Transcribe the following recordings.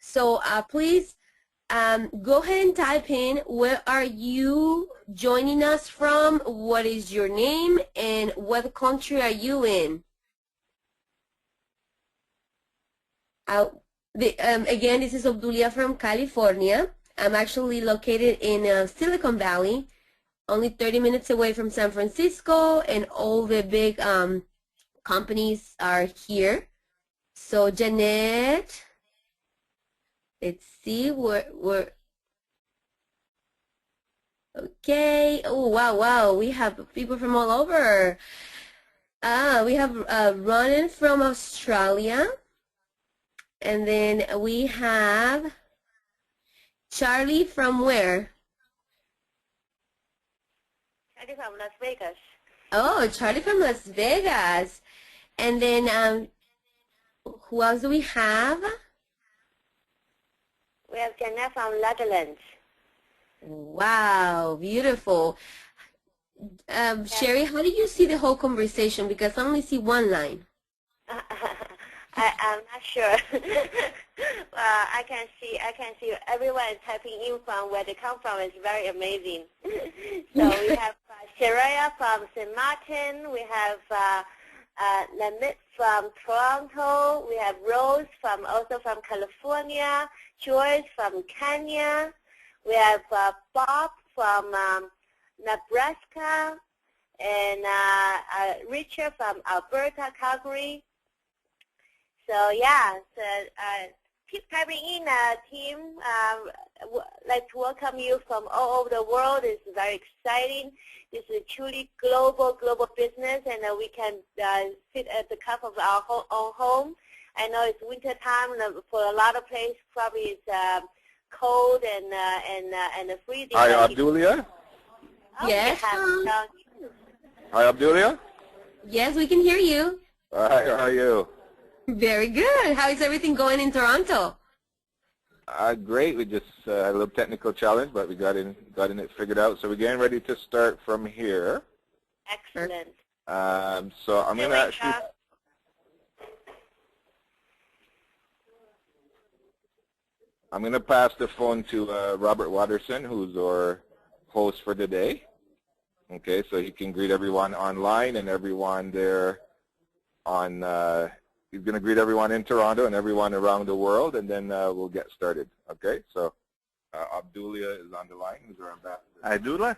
So please go ahead and type in where are you joining us from, what is your name, and what country are you in. Again, this is Obdulia from California. I'm actually located in Silicon Valley, only 30 minutes away from San Francisco, and all the big companies are here. So Jenett, let's see, we're okay. Oh, wow, we have people from all over. We have Rene from Australia. And then we have Charlie from where? Charlie from Las Vegas. Oh, Charlie from Las Vegas. And then who else do we have? We have Jenett from Netherlands. Wow, beautiful. Sherry, how do you see the whole conversation? Because I only see one line. I'm not sure. I can see everyone is typing in from where they come from. It's very amazing. So we have Sheraya from St. Martin. We have Lamit from Toronto. We have Rose also from California. Joyce from Kenya. We have Bob from Nebraska, and Richard from Alberta, Calgary. So yeah, so keep typing in, team. Like to welcome you from all over the world. It's very exciting. This is a truly global business, and we can sit at the cup of our own home. I know it's winter time for a lot of places. Probably it's cold and freezing. Hi, Obdulia. Oh, Yes. Hi, Obdulia. Yes, we can hear you. Hi, how are you? Very good. How is everything going in Toronto? Great. We just had a little technical challenge, but we got in it figured out. So we're getting ready to start from here. Excellent. So I'm going to actually. I'm going to pass the phone to Robert Watterson, who's our host for today. Okay, so he can greet everyone online and everyone there on. He's going to greet everyone in Toronto and everyone around the world, and then we'll get started. Okay, so Obdulia is on the line. Who's our ambassador? Hi, Abdullah.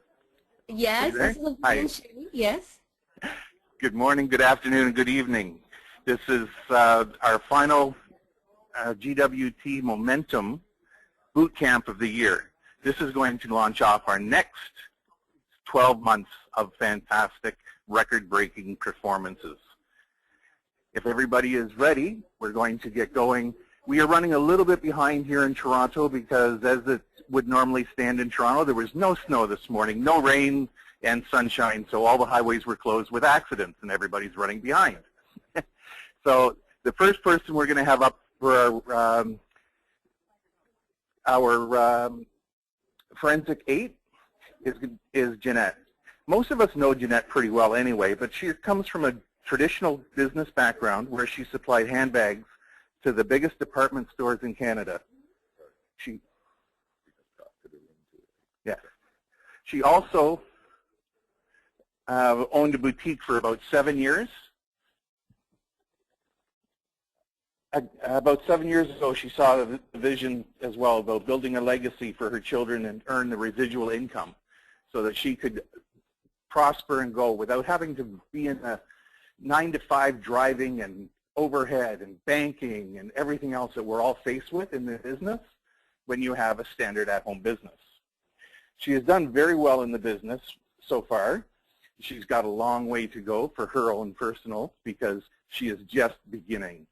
Yes, this is Hi. Sherry. Yes. Good morning, good afternoon, and good evening. This is our final GWT Momentum Boot Camp of the year. This is going to launch off our next 12 months of fantastic, record-breaking performances. If everybody is ready, we're going to get going. We are running a little bit behind here in Toronto because as it would normally stand in Toronto, there was no snow this morning, no rain and sunshine, so all the highways were closed with accidents and everybody's running behind. So the first person we're going to have up for our Forensic 8 is Jenett. Most of us know Jenett pretty well anyway, but she comes from a traditional business background where she supplied handbags to the biggest department stores in Canada. She also owned a boutique for about 7 years. About 7 years ago, she saw the vision as well about building a legacy for her children and earn the residual income so that she could prosper and go without having to be in a 9-to-5 driving and overhead and banking and everything else that we're all faced with in the business when you have a standard at-home business. She has done very well in the business so far. She's got a long way to go for her own personal because she is just beginning.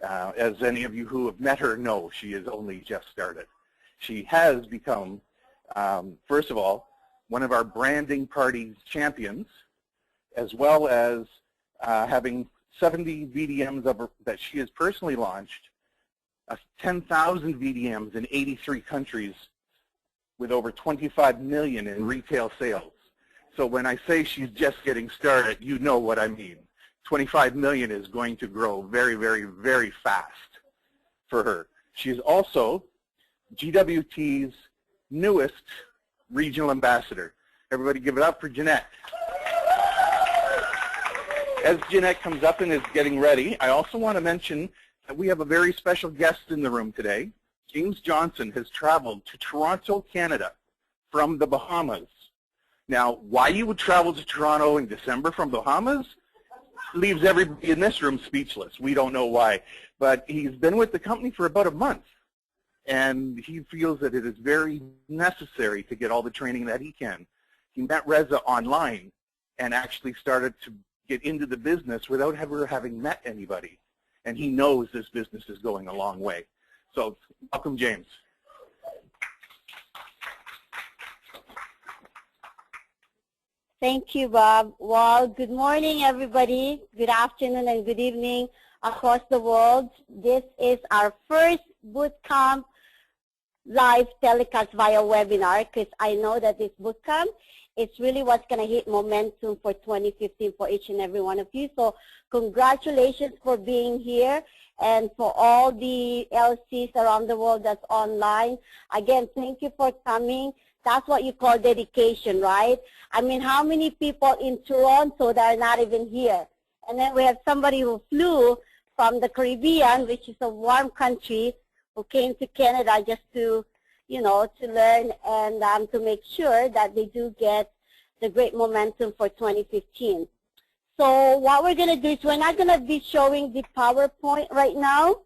As any of you who have met her know, she has only just started. She has become, first of all, one of our branding party's champions, as well as having 70 VDMs that she has personally launched, 10,000 VDMs in 83 countries with over 25 million in retail sales. So when I say she's just getting started, you know what I mean. 25 million is going to grow very, very, very fast for her. She is also GWT's newest regional ambassador. Everybody give it up for Jenett. As Jenett comes up and is getting ready, I also want to mention that we have a very special guest in the room today. James Johnson has traveled to Toronto, Canada from the Bahamas. Now, why you would travel to Toronto in December from Bahamas leaves everybody in this room speechless. We don't know why. But he's been with the company for about a month, and he feels that it is very necessary to get all the training that he can. He met Reza online and actually started to get into the business without ever having met anybody. And he knows this business is going a long way. So welcome, James. Thank you, Bob. Well, good morning, everybody. Good afternoon and good evening across the world. This is our first bootcamp live telecast via webinar, because I know that this bootcamp is really what's going to hit momentum for 2015 for each and every one of you. So congratulations for being here, and for all the LCs around the world that's online. Again, thank you for coming. That's what you call dedication, right? I mean, how many people in Toronto that are not even here? And then we have somebody who flew from the Caribbean, which is a warm country, who came to Canada just to, you know, to learn and to make sure that they do get the great momentum for 2015. So what we're going to do is we're not going to be showing the PowerPoint right now.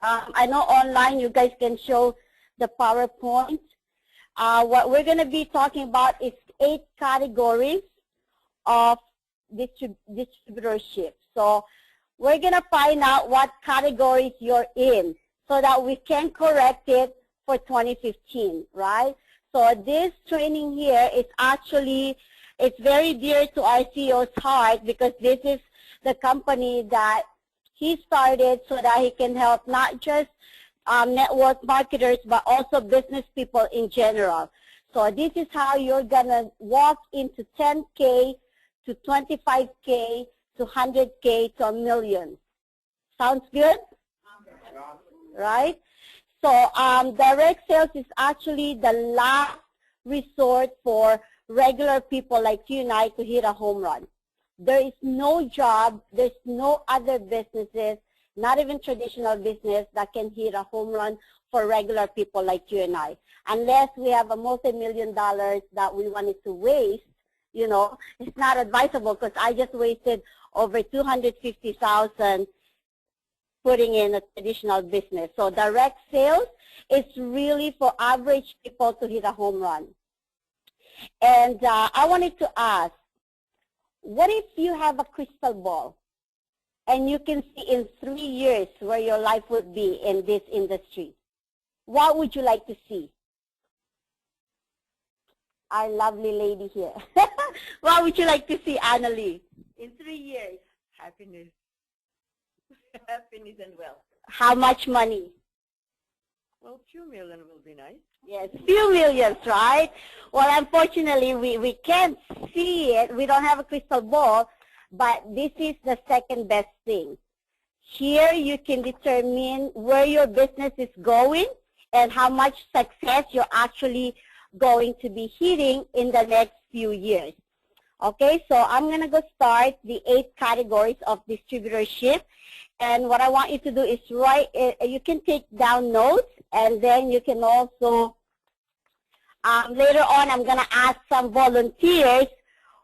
I know online you guys can show the PowerPoint. What we're going to be talking about is 8 categories of distributorship. So we're going to find out what categories you're in so that we can correct it for 2015, right? So this training here is actually, it's very dear to our CEO's heart, because this is the company that he started so that he can help not just network marketers, but also business people in general. So this is how you're going to walk into 10K to 25K to 100K to a million. Sounds good? Right? So direct sales is actually the last resort for regular people like you and I to hit a home run. There is no job, there's no other businesses, not even traditional business, that can hit a home run for regular people like you and I. Unless we have a multi-million dollars that we wanted to waste, you know, it's not advisable, because I just wasted over $250,000 putting in a traditional business. So direct sales is really for average people to hit a home run. And I wanted to ask, what if you have a crystal ball and you can see in 3 years where your life would be in this industry? What would you like to see? Our lovely lady here. What would you like to see, Annalie, in 3 years? Happiness. Happiness and wealth. How much money? Well, $2 million will be nice. Yes, few millions, right? Well, unfortunately, we can't see it. We don't have a crystal ball, but this is the second best thing. Here you can determine where your business is going and how much success you're actually going to be hitting in the next few years. Okay, so I'm going to go start the 8 categories of distributorship. And what I want you to do is write, you can take down notes, and then you can also, later on, I'm going to ask some volunteers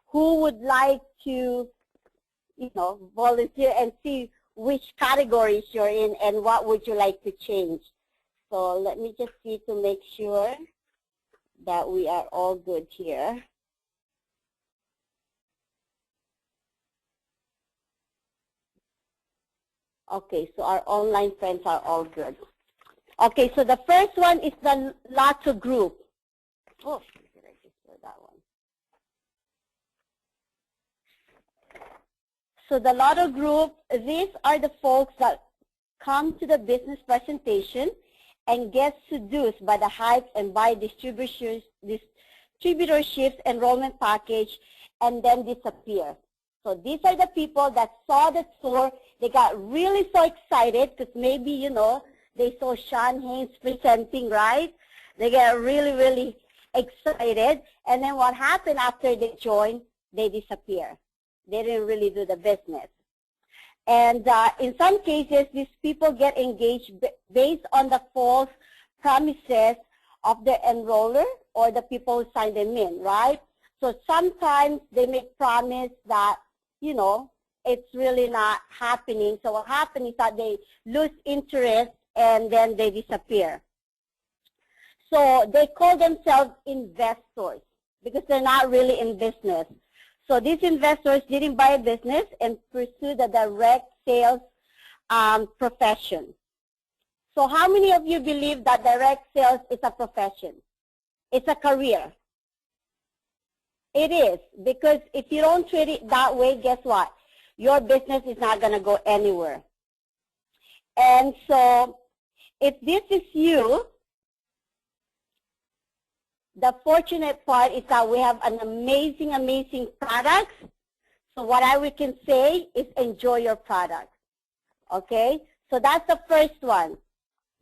who would like to, you know, volunteer and see which categories you're in and what would you like to change. So let me just see to make sure that we are all good here. Okay, so our online friends are all good. Okay, so the first one is the Lotto group. Oh, did I just do that one? So the Lotto group, these are the folks that come to the business presentation and get seduced by the hype and buy distributorships enrollment package and then disappear. So these are the people that saw the tour. They got really so excited because maybe, you know, they saw Sean Haynes presenting, right? They get really, really excited. And then what happened after they joined, they disappear. They didn't really do the business. And in some cases, these people get engaged based on the false promises of the enroller or the people who sign them in, right? So sometimes they make promise that, you know, it's really not happening. So what happens is that they lose interest and then they disappear. So they call themselves investors because they're not really in business. So these investors didn't buy a business and pursue the direct sales profession. So how many of you believe that direct sales is a profession? It's a career. It is, because if you don't treat it that way, guess what? Your business is not going to go anywhere. And so if this is you, the fortunate part is that we have an amazing, amazing product. So what we can say is enjoy your product. Okay? So that's the first one.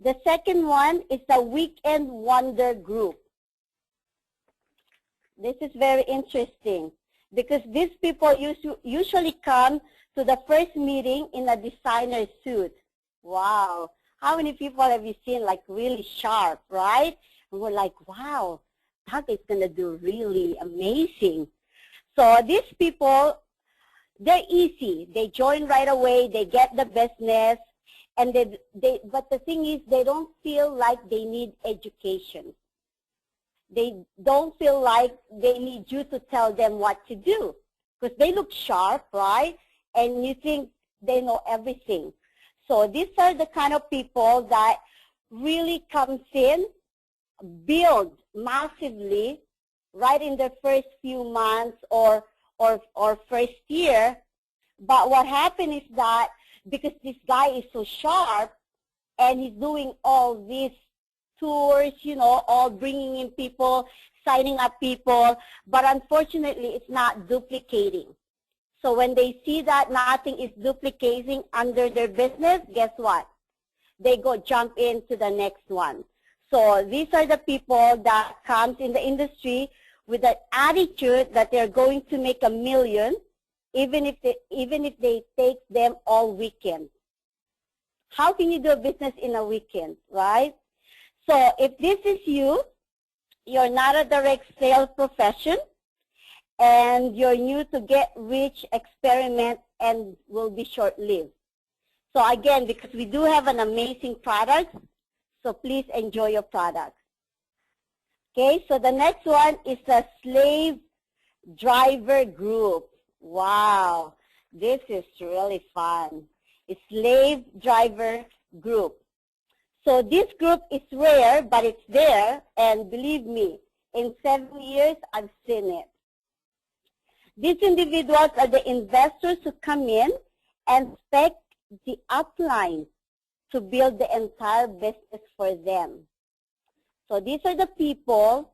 The second one is the Weekend Wonder Group. This is very interesting because these people usually come to the first meeting in a designer suit. Wow. How many people have you seen like really sharp, right? And we're like, wow, that is going to do really amazing. So these people, they're easy. They join right away. They get the business. And but the thing is, they don't feel like they need education. They don't feel like they need you to tell them what to do because they look sharp, right? And you think they know everything. So these are the kind of people that really comes in, build massively right in the first few months or first year. But what happened is that because this guy is so sharp and he's doing all these tours, you know, all bringing in people, signing up people, but unfortunately it's not duplicating. So when they see that nothing is duplicating under their business, guess what? They go jump into the next one. So these are the people that comes in the industry with the attitude that they're going to make $1 million, even if they take them all weekend. How can you do a business in a weekend, right? So if this is you, you're not a direct sales profession, and you're new to get rich experiment and will be short-lived. So again, because we do have an amazing product, so please enjoy your product. Okay, so the next one is the slave driver group. Wow, this is really fun. It's slave driver group. So this group is rare, but it's there, and believe me, in 7 years, I've seen it. These individuals are the investors who come in and spec the upline to build the entire business for them. So these are the people,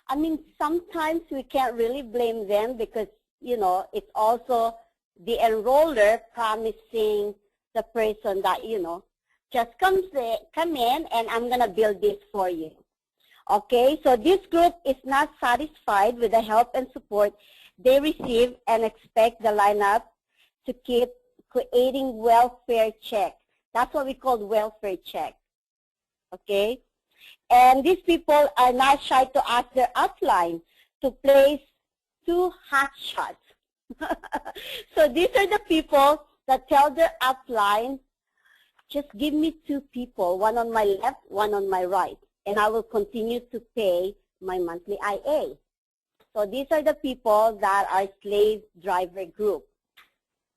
I mean, sometimes we can't really blame them because, you know, it's also the enroller promising the person that, you know, just come in and I'm going to build this for you. Okay, so this group is not satisfied with the help and support they receive and expect the lineup to keep creating welfare check. That's what we call welfare check. Okay, and these people are not shy to ask their upline to place 2 hot shots. So these are the people that tell their upline, just give me 2 people, one on my left, one on my right, and I will continue to pay my monthly IA. So these are the people that are slave driver group.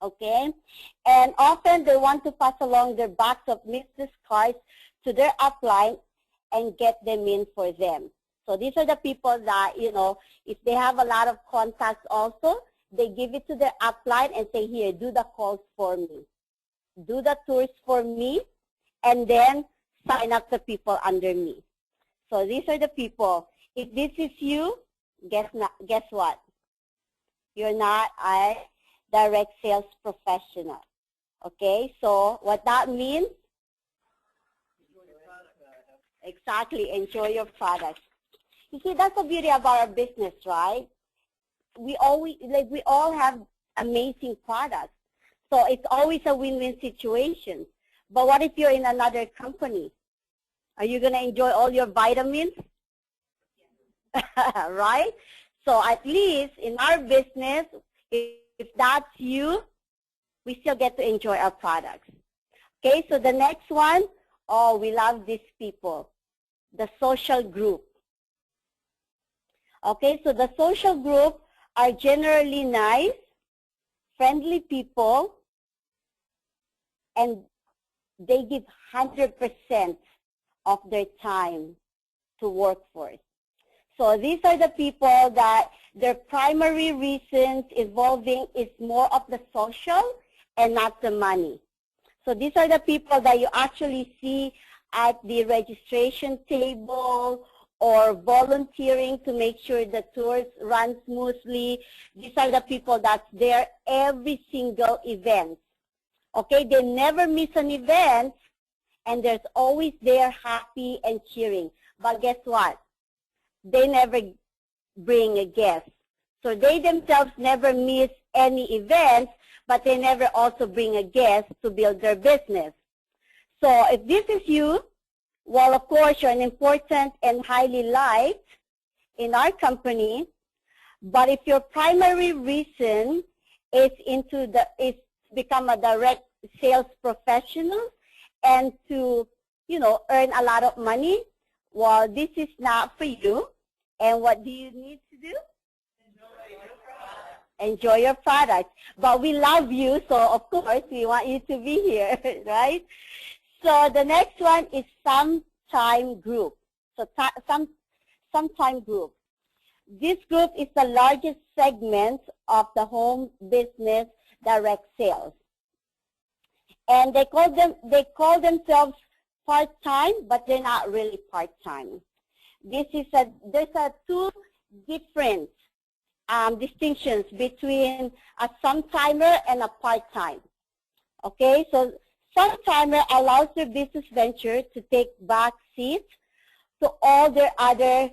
Okay, and often they want to pass along their box of business cards to their upline and get them in for them. So these are the people that, you know, if they have a lot of contacts also, they give it to their upline and say, here, do the calls for me. Do the tours for me, and then sign up the people under me. So these are the people. If this is you, guess what? You're not a direct sales professional. Okay, so what that means, Exactly. Enjoy your products. You see, that's the beauty about our business, right? We all have amazing products. So it's always a win-win situation. But what if you're in another company? Are you going to enjoy all your vitamins? Right? So at least in our business, if that's you, we still get to enjoy our products. Okay, so the next one, oh, we love these people, the social group. Okay, so the social group are generally nice, friendly people, and they give 100% of their time to workforce. So these are the people that their primary reasons involving is more of the social and not the money. So these are the people that you actually see at the registration table or volunteering to make sure the tours run smoothly. These are the people that's there every single event. Okay, they never miss an event, and there's always there happy and cheering. But guess what? They never bring a guest. So they themselves never miss any events, but they never also bring a guest to build their business. So if this is you, well, of course, you're an important and highly liked in our company. But if your primary reason is is become a direct sales professional and to, earn a lot of money, well, this is not for you. And what do you need to do? Enjoy your product. But we love you, so of course we want you to be here, right? So the next one is sometime group. So sometime group. This group is the largest segment of the home business direct sales. And they call themselves part-time, but they're not really part-time. There's two different distinctions between a sometime-er and a part-time. Okay, so sometime-er allows their business venture to take back seats to all their other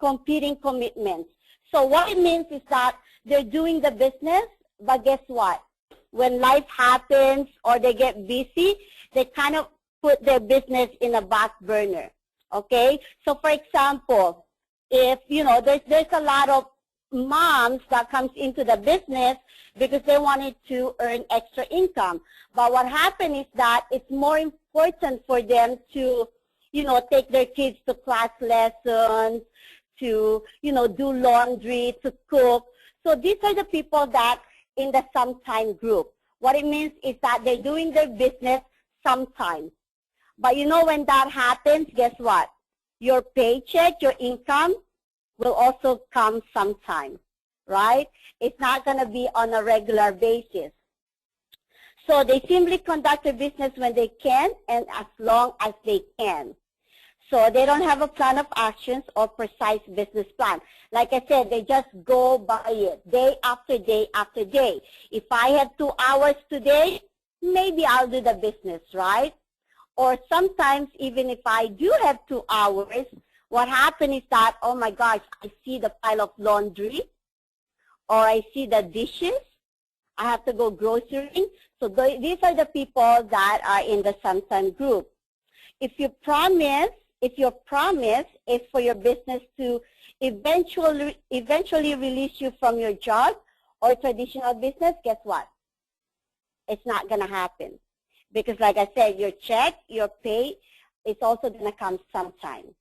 competing commitments. So what it means is that they're doing the business, but guess what? When life happens or they get busy, they kind of put their business in a back burner. Okay? So for example, if, there's a lot of moms that comes into the business because they wanted to earn extra income. But what happened is that it's more important for them to, take their kids to class lessons, to, do laundry, to cook. So these are the people that in the sometime group. What it means is that they're doing their business sometimes. But when that happens, guess what? Your paycheck, your income will also come sometime, right? It's not going to be on a regular basis. So they simply conduct their business when they can and as long as they can. So they don't have a plan of actions or precise business plan. Like I said, they just go by it day after day after day. If I have 2 hours today, maybe I'll do the business, right? Or sometimes even if I do have 2 hours, what happens is that, oh my gosh, I see the pile of laundry or I see the dishes. I have to go grocerying. So these are the people that are in the sometime group. If your promise is for your business to eventually release you from your job or traditional business, guess what? It's not going to happen. Because like I said, your check, your pay is also going to come sometime.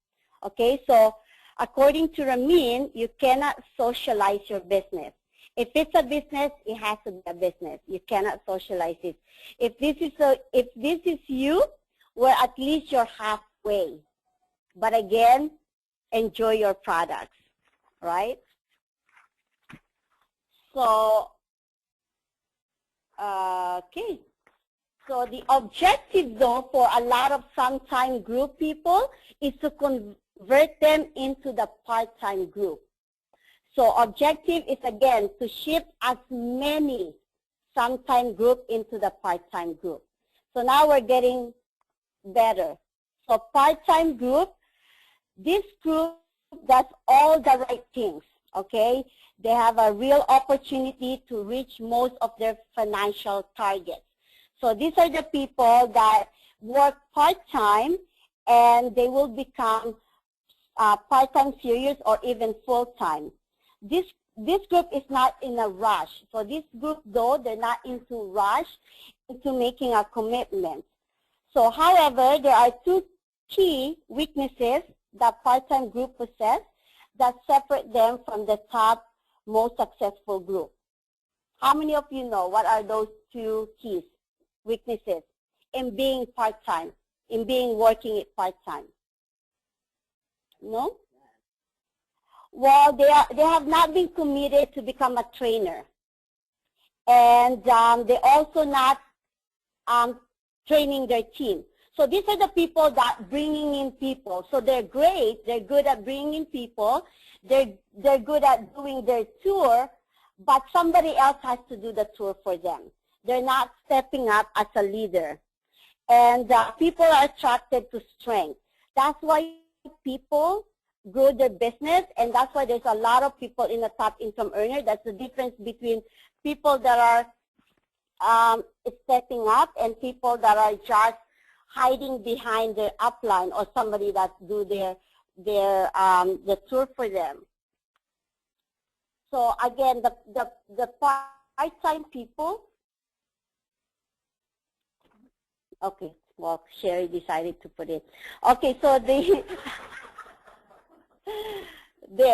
Okay, so according to Rene, you cannot socialize your business. If it's a business, it has to be a business. You cannot socialize it. If this is you, well, at least you're halfway. But again, enjoy your products, right? So, okay. So the objective, though, for a lot of sometime group people is to convert them into the part-time group. So objective is, again, to shift as many sometime group into the part-time group. So now we're getting better. So part-time group, this group does all the right things, okay? They have a real opportunity to reach most of their financial targets. So these are the people that work part-time, and they will become part-time serious or even full-time. This group is not in a rush. So this group, though, they're not into rush, into making a commitment. So, however, there are two key weaknesses that part-time group possess that separate them from the top most successful group. How many of you know what are those two keys, weaknesses in being part-time, in being working it part-time? No? Well, they have not been committed to become a trainer. And they also not training their team. So these are the people that bringing in people. So they're great. They're good at bringing in people. They're good at doing their tour, but somebody else has to do the tour for them. They're not stepping up as a leader. And people are attracted to strength. That's why people grow their business, and that's why there's a lot of people in the top income earner. That's the difference between people that are stepping up and people that are just hiding behind their upline or somebody that do the tour for them. So again, the part-time people. Okay, well, Sherry decided to put it. Okay, so there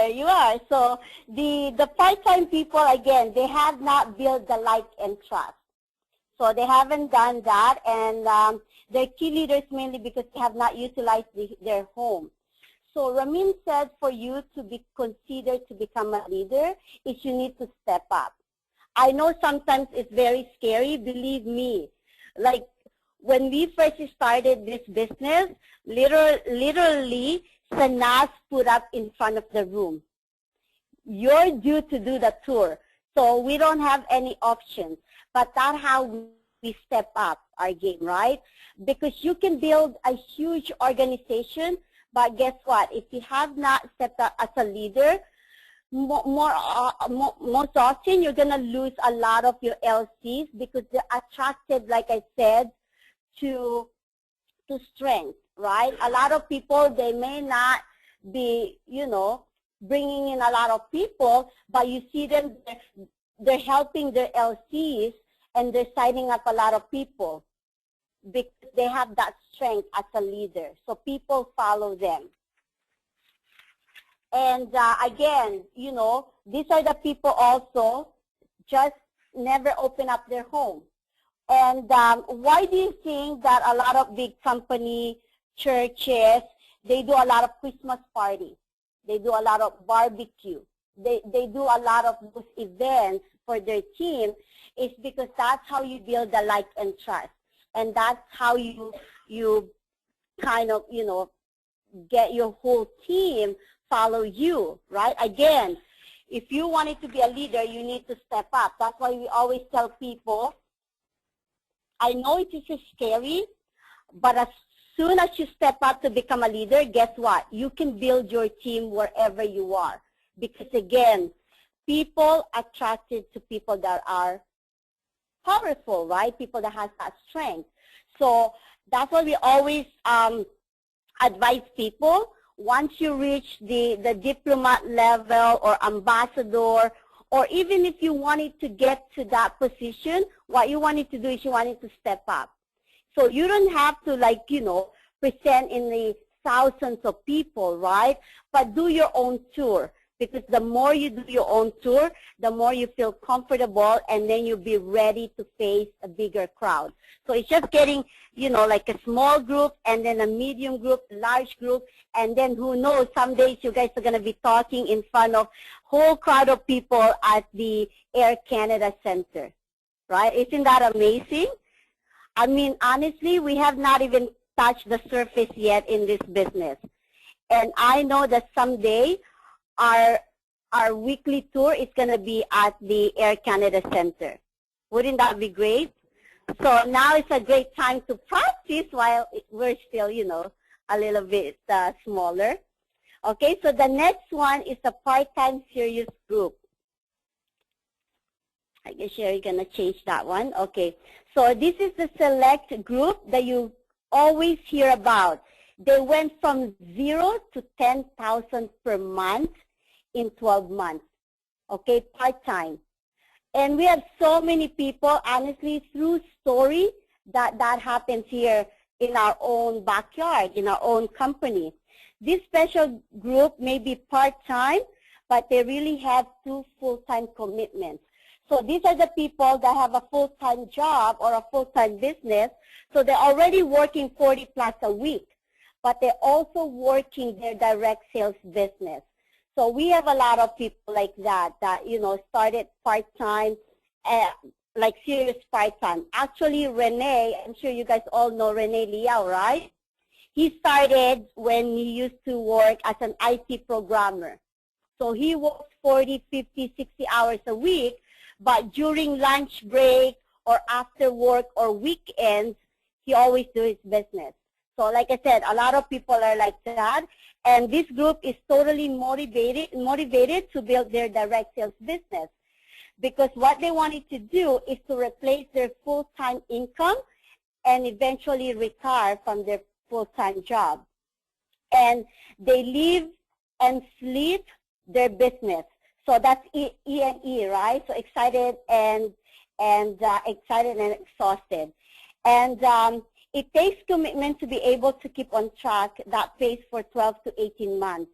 you are. So the part-time people, again, they have not built the like and trust. So they haven't done that, and they're key leaders mainly because they have not utilized their home. So Ramin said for you to be considered to become a leader is you need to step up. I know sometimes it's very scary, believe me. Like when we first started this business, literally Sanas put up in front of the room. You're due to do the tour. So we don't have any options. But that's how we step up our game, right? Because you can build a huge organization, but guess what? If you have not stepped up as a leader, most often you're going to lose a lot of your LCs because they're attracted, like I said, to strength, right? A lot of people, they may not be, bringing in a lot of people, but you see them, they're helping their LCs and they're signing up a lot of people because they have that strength as a leader. So people follow them. And again, these are the people also just never open up their home. And why do you think that a lot of big company, churches, they do a lot of Christmas parties? They do a lot of barbecue. They do a lot of those events for their team. Is because that's how you build the like and trust. And that's how you kind of, get your whole team follow you, right? Again, if you wanted to be a leader, you need to step up. That's why we always tell people, I know it is scary, but as soon as you step up to become a leader, guess what? You can build your team wherever you are. Because again, people attracted to people that are powerful, right? People that have that strength. So that's why we always advise people, once you reach the diplomat level or ambassador, or even if you wanted to get to that position, what you wanted to do is you wanted to step up. So you don't have to present in the thousands of people, right? But do your own tour. Because the more you do your own tour, the more you feel comfortable, and then you'll be ready to face a bigger crowd. So it's just getting, like a small group, and then a medium group, large group, and then who knows, some days you guys are going to be talking in front of whole crowd of people at the Air Canada Center, right? Isn't that amazing? I mean, honestly, we have not even touched the surface yet in this business. And I know that someday, our weekly tour is going to be at the Air Canada Center. Wouldn't that be great? So now it's a great time to practice while we're still, you know, a little bit smaller. Okay, so the next one is a part-time serious group. I guess you're going to change that one. Okay, so this is the select group that you always hear about. They went from 0 to 10,000 per month in 12 months. Okay, part-time. And we have so many people, honestly, through story that happens here in our own backyard, in our own company. This special group may be part-time, but they really have 2 full-time commitments. So these are the people that have a full-time job or a full-time business. So they're already working 40 plus a week, but they're also working their direct sales business. So we have a lot of people like that, you know, started part-time, like serious part-time. Actually, Rene, I'm sure you guys all know Rene Lior, right? He started when he used to work as an IT programmer. So he works 40, 50, 60 hours a week, but during lunch break or after work or weekends, he always do his business. So like I said, a lot of people are like that. And this group is totally motivated to build their direct sales business, because what they wanted to do is to replace their full-time income and eventually retire from their full-time job. And they live and sleep their business. So that's E&E, right? So excited and exhausted. And it takes commitment to be able to keep on track that pace for 12 to 18 months.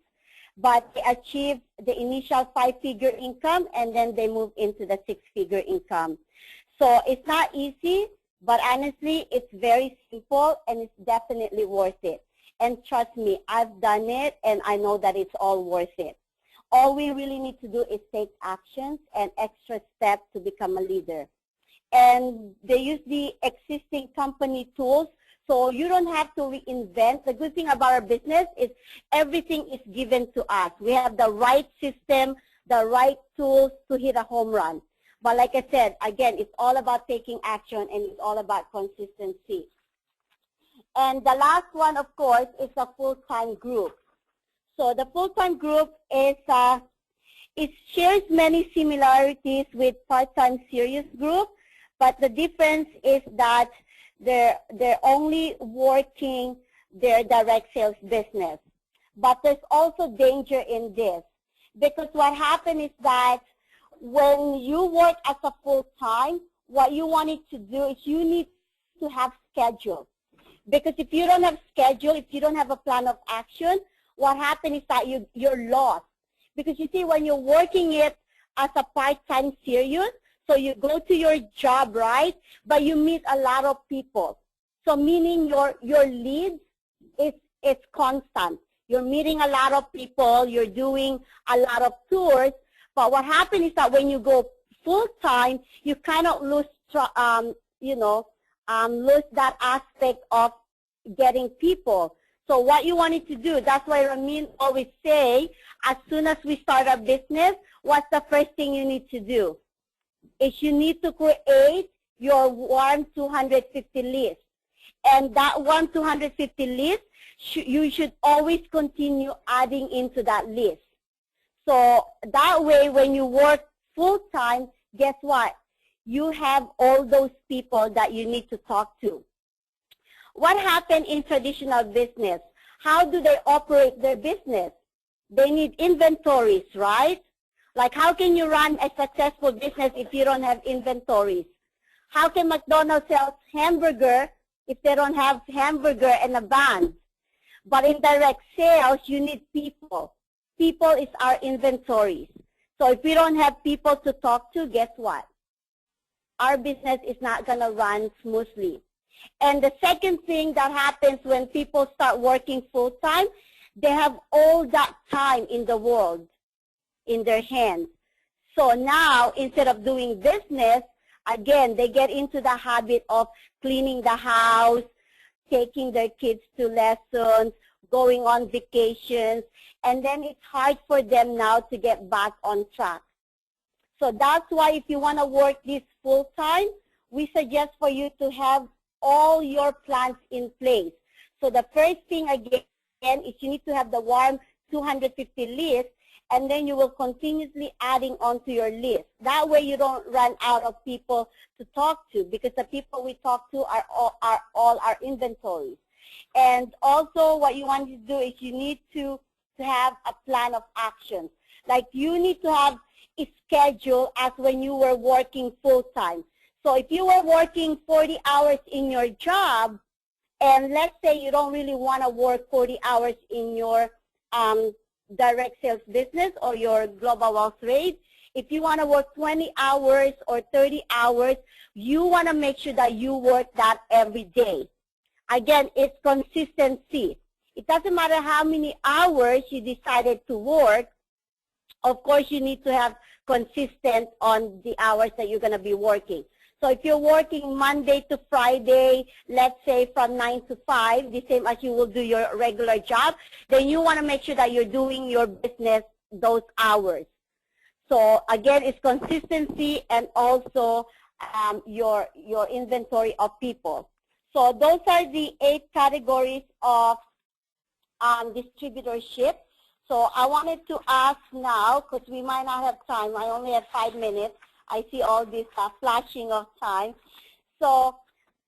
But they achieve the initial 5-figure income, and then they move into the 6-figure income. So it's not easy, but honestly, it's very simple, and it's definitely worth it. And trust me, I've done it, and I know that it's all worth it. All we really need to do is take actions and extra steps to become a leader. And they use the existing company tools, so you don't have to reinvent. The good thing about our business is everything is given to us. We have the right system, the right tools to hit a home run. But like I said, again, it's all about taking action, and it's all about consistency. And the last one, of course, is a full-time group. So the full-time group is, it shares many similarities with part-time serious group, but the difference is that they're only working their direct sales business. But there's also danger in this, because what happened is that when you work as a full-time, what you wanted to do is you need to have schedule. Because if you don't have schedule, if you don't have a plan of action, what happens is that you're lost. Because you see, when you're working it as a part-time serious, so you go to your job, right? But you meet a lot of people. So meaning your leads is constant. You're meeting a lot of people. You're doing a lot of tours. But what happens is that when you go full-time, you kind of lose, lose that aspect of getting people. So what you wanted to do, that's why Ramin always say, as soon as we start a business, what's the first thing you need to do? Is you need to create your warm 250 list. And that warm 250 list, you should always continue adding into that list. So that way, when you work full-time, guess what? You have all those people that you need to talk to. What happened in traditional business? How do they operate their business? They need inventories, right? Like, how can you run a successful business if you don't have inventories? How can McDonald's sell hamburger if they don't have hamburger and a bun? But in direct sales, you need people. People is our inventories. So if we don't have people to talk to, guess what? Our business is not going to run smoothly. And the second thing that happens when people start working full-time, they have all that time in the world in their hands. So now, instead of doing business, again, they get into the habit of cleaning the house, taking their kids to lessons, going on vacations, and then it's hard for them now to get back on track. So that's why if you want to work this full-time, we suggest for you to have all your plans in place. So the first thing again is you need to have the warm 250 list, and then you will continuously adding on to your list. That way you don't run out of people to talk to, because the people we talk to are all our inventories. And also what you want to do is you need to have a plan of action. Like you need to have a schedule as when you were working full-time. So if you were working 40 hours in your job, and let's say you don't really want to work 40 hours in your direct sales business or your global wealth rate, if you want to work 20 hours or 30 hours, you want to make sure that you work that every day. Again, it's consistency. It doesn't matter how many hours you decided to work. Of course, you need to have consistent on the hours that you're going to be working. So if you're working Monday to Friday, let's say from 9 to 5, the same as you will do your regular job, then you want to make sure that you're doing your business those hours. So again, it's consistency and also your inventory of people. So those are the 8 categories of distributorship. So I wanted to ask now, because we might not have time, I only have 5 minutes. I see all this flashing of time. So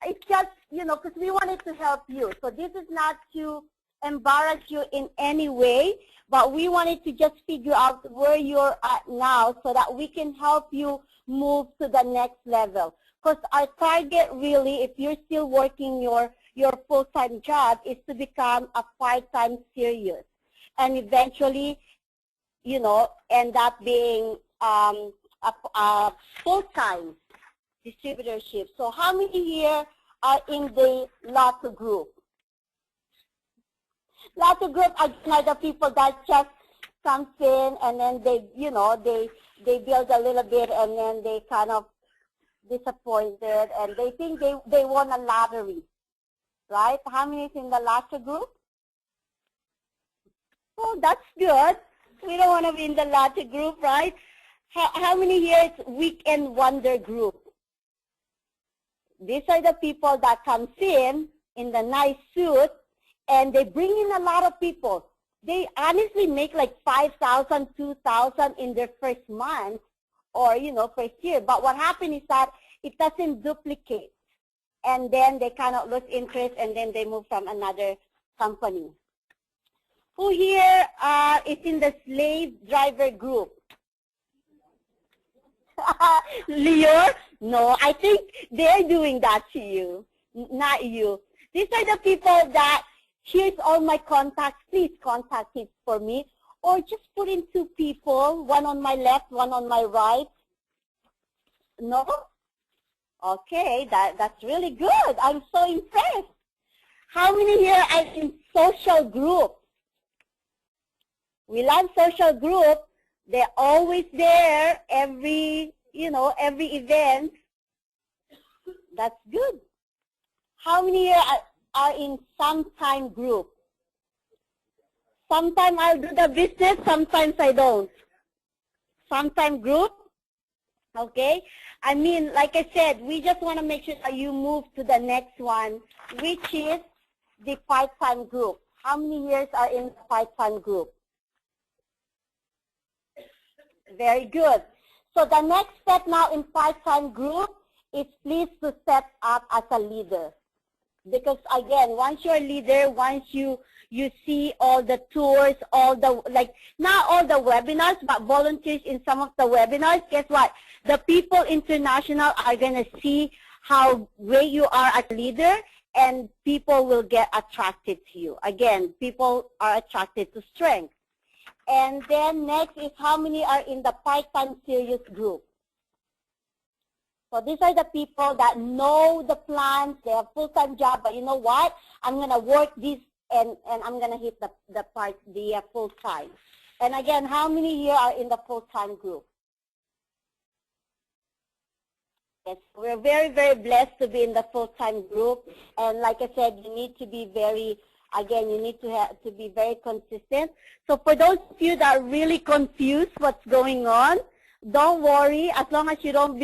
it's just, because we wanted to help you. So this is not to embarrass you in any way, but we wanted to just figure out where you're at now so that we can help you move to the next level. Because our target really, if you're still working your full-time job, is to become a part-time serious. And eventually, end up being a full-time distributorship. So how many here are in the Lotto group? Lotto group are the people that just comes in and then they build a little bit and then they kind of disappointed and they think they won a lottery, right? How many is in the Lotto group? Oh, that's good. We don't want to be in the Lotto group, right? How many here is Weekend Wonder group? These are the people that comes in the nice suit, and they bring in a lot of people. They honestly make like 5,000, 2,000 in their first month or, first year. But what happens is that it doesn't duplicate. And then they kind of lose interest and then they move from another company. Who here is in the slave driver group? Lior? No, I think they're doing that to you, not you. These are the people that, here's all my contacts, please contact it for me. Or just put in 2 people, one on my left, one on my right. No? Okay, that's really good. I'm so impressed. How many here are in social group? We love social group. They're always there every event. That's good. How many here are in sometime group? Sometimes I'll do the business, sometimes I don't. Sometime group, okay? I mean, like I said, we just want to make sure that you move to the next one, which is the part-time group. How many years are in the part-time group? Very good. So the next step now in part-time group is please to set up as a leader. Because again, once you're a leader, once you see all the tours, not all the webinars, but volunteers in some of the webinars, guess what? The people international are going to see how great you are as a leader, and people will get attracted to you. Again, people are attracted to strength. And then next is how many are in the part-time serious group. So these are the people that know the plans, they have full-time job, but you know what? I'm going to work this and I'm going to hit the full-time. And again, how many here are in the full-time group? Yes, we're very, very blessed to be in the full-time group. And like I said, you need to be very, again, you need to be very consistent. So for those of you that are really confused what's going on, don't worry, as long as you don't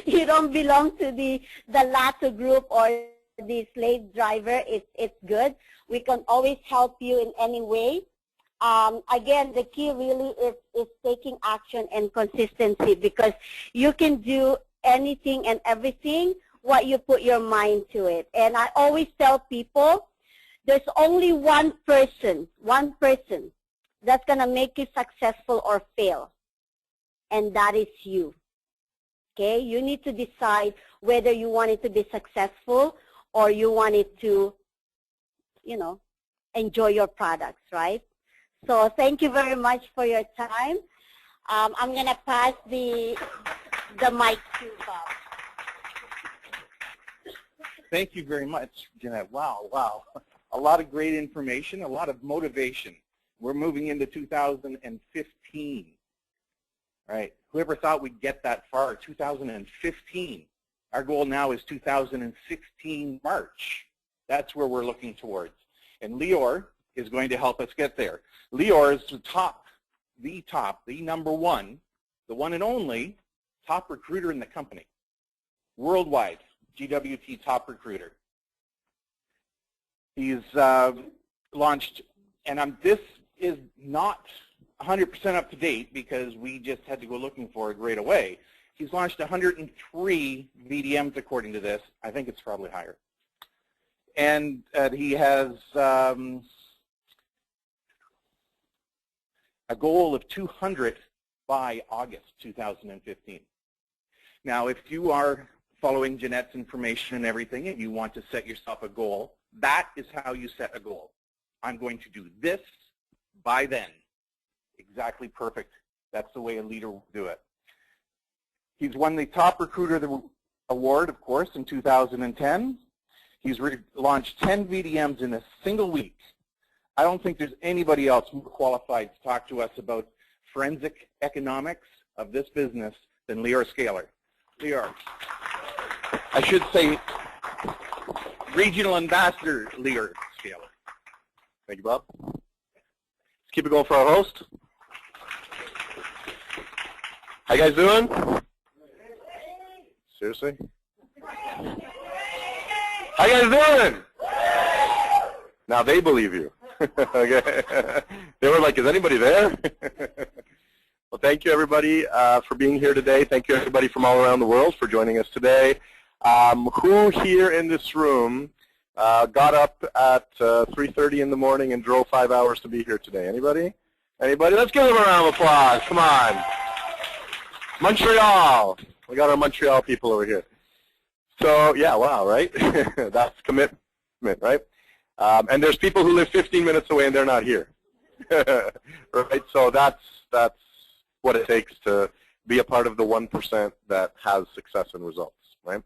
you don't belong to the latter group or the slave driver, it's good. We can always help you in any way. Again, the key really is taking action and consistency, because you can do anything and everything what you put your mind to it. And I always tell people, there's only one person that's going to make you successful or fail, and that is you. Okay? You need to decide whether you want it to be successful or you want it to, you know, enjoy your products, right? So thank you very much for your time. I'm going to pass the mic to Bob. Thank you very much, Jenett. Wow, wow. A lot of great information, a lot of motivation. We're moving into 2015. Right? Whoever thought we'd get that far, 2015. Our goal now is 2016 March. That's where we're looking towards. And Lior is going to help us get there. Lior is the number one, the one and only top recruiter in the company. Worldwide, GWT top recruiter. He's launched, and this is not 100% up to date because we just had to go looking for it right away. He's launched 103 VDMs according to this. I think it's probably higher. And he has a goal of 200 by August 2015. Now, if you are following Jenett's information and everything and you want to set yourself a goal, that is how you set a goal. I'm going to do this by then. Exactly perfect. That's the way a leader will do it. He's won the Top Recruiter Award, of course, in 2010. He's launched 10 VDMs in a single week. I don't think there's anybody else more qualified to talk to us about forensic economics of this business than Lior Scaler. Lior. I should say Regional Ambassador Lior Scaler. Thank you, Bob. Let's keep it going for our host. How you guys doing? Seriously? How you guys doing? Now they believe you. Okay. They were like, is anybody there? Well, thank you, everybody, for being here today. Thank you, everybody from all around the world for joining us today. Who here in this room got up at 3:30 in the morning and drove 5 hours to be here today? Anybody? Anybody? Let's give them a round of applause. Come on. Montreal. We got our Montreal people over here. So, yeah, wow, right? That's commitment, right? And there's people who live 15 minutes away and they're not here. Right? So that's what it takes to be a part of the 1% that has success and results, right?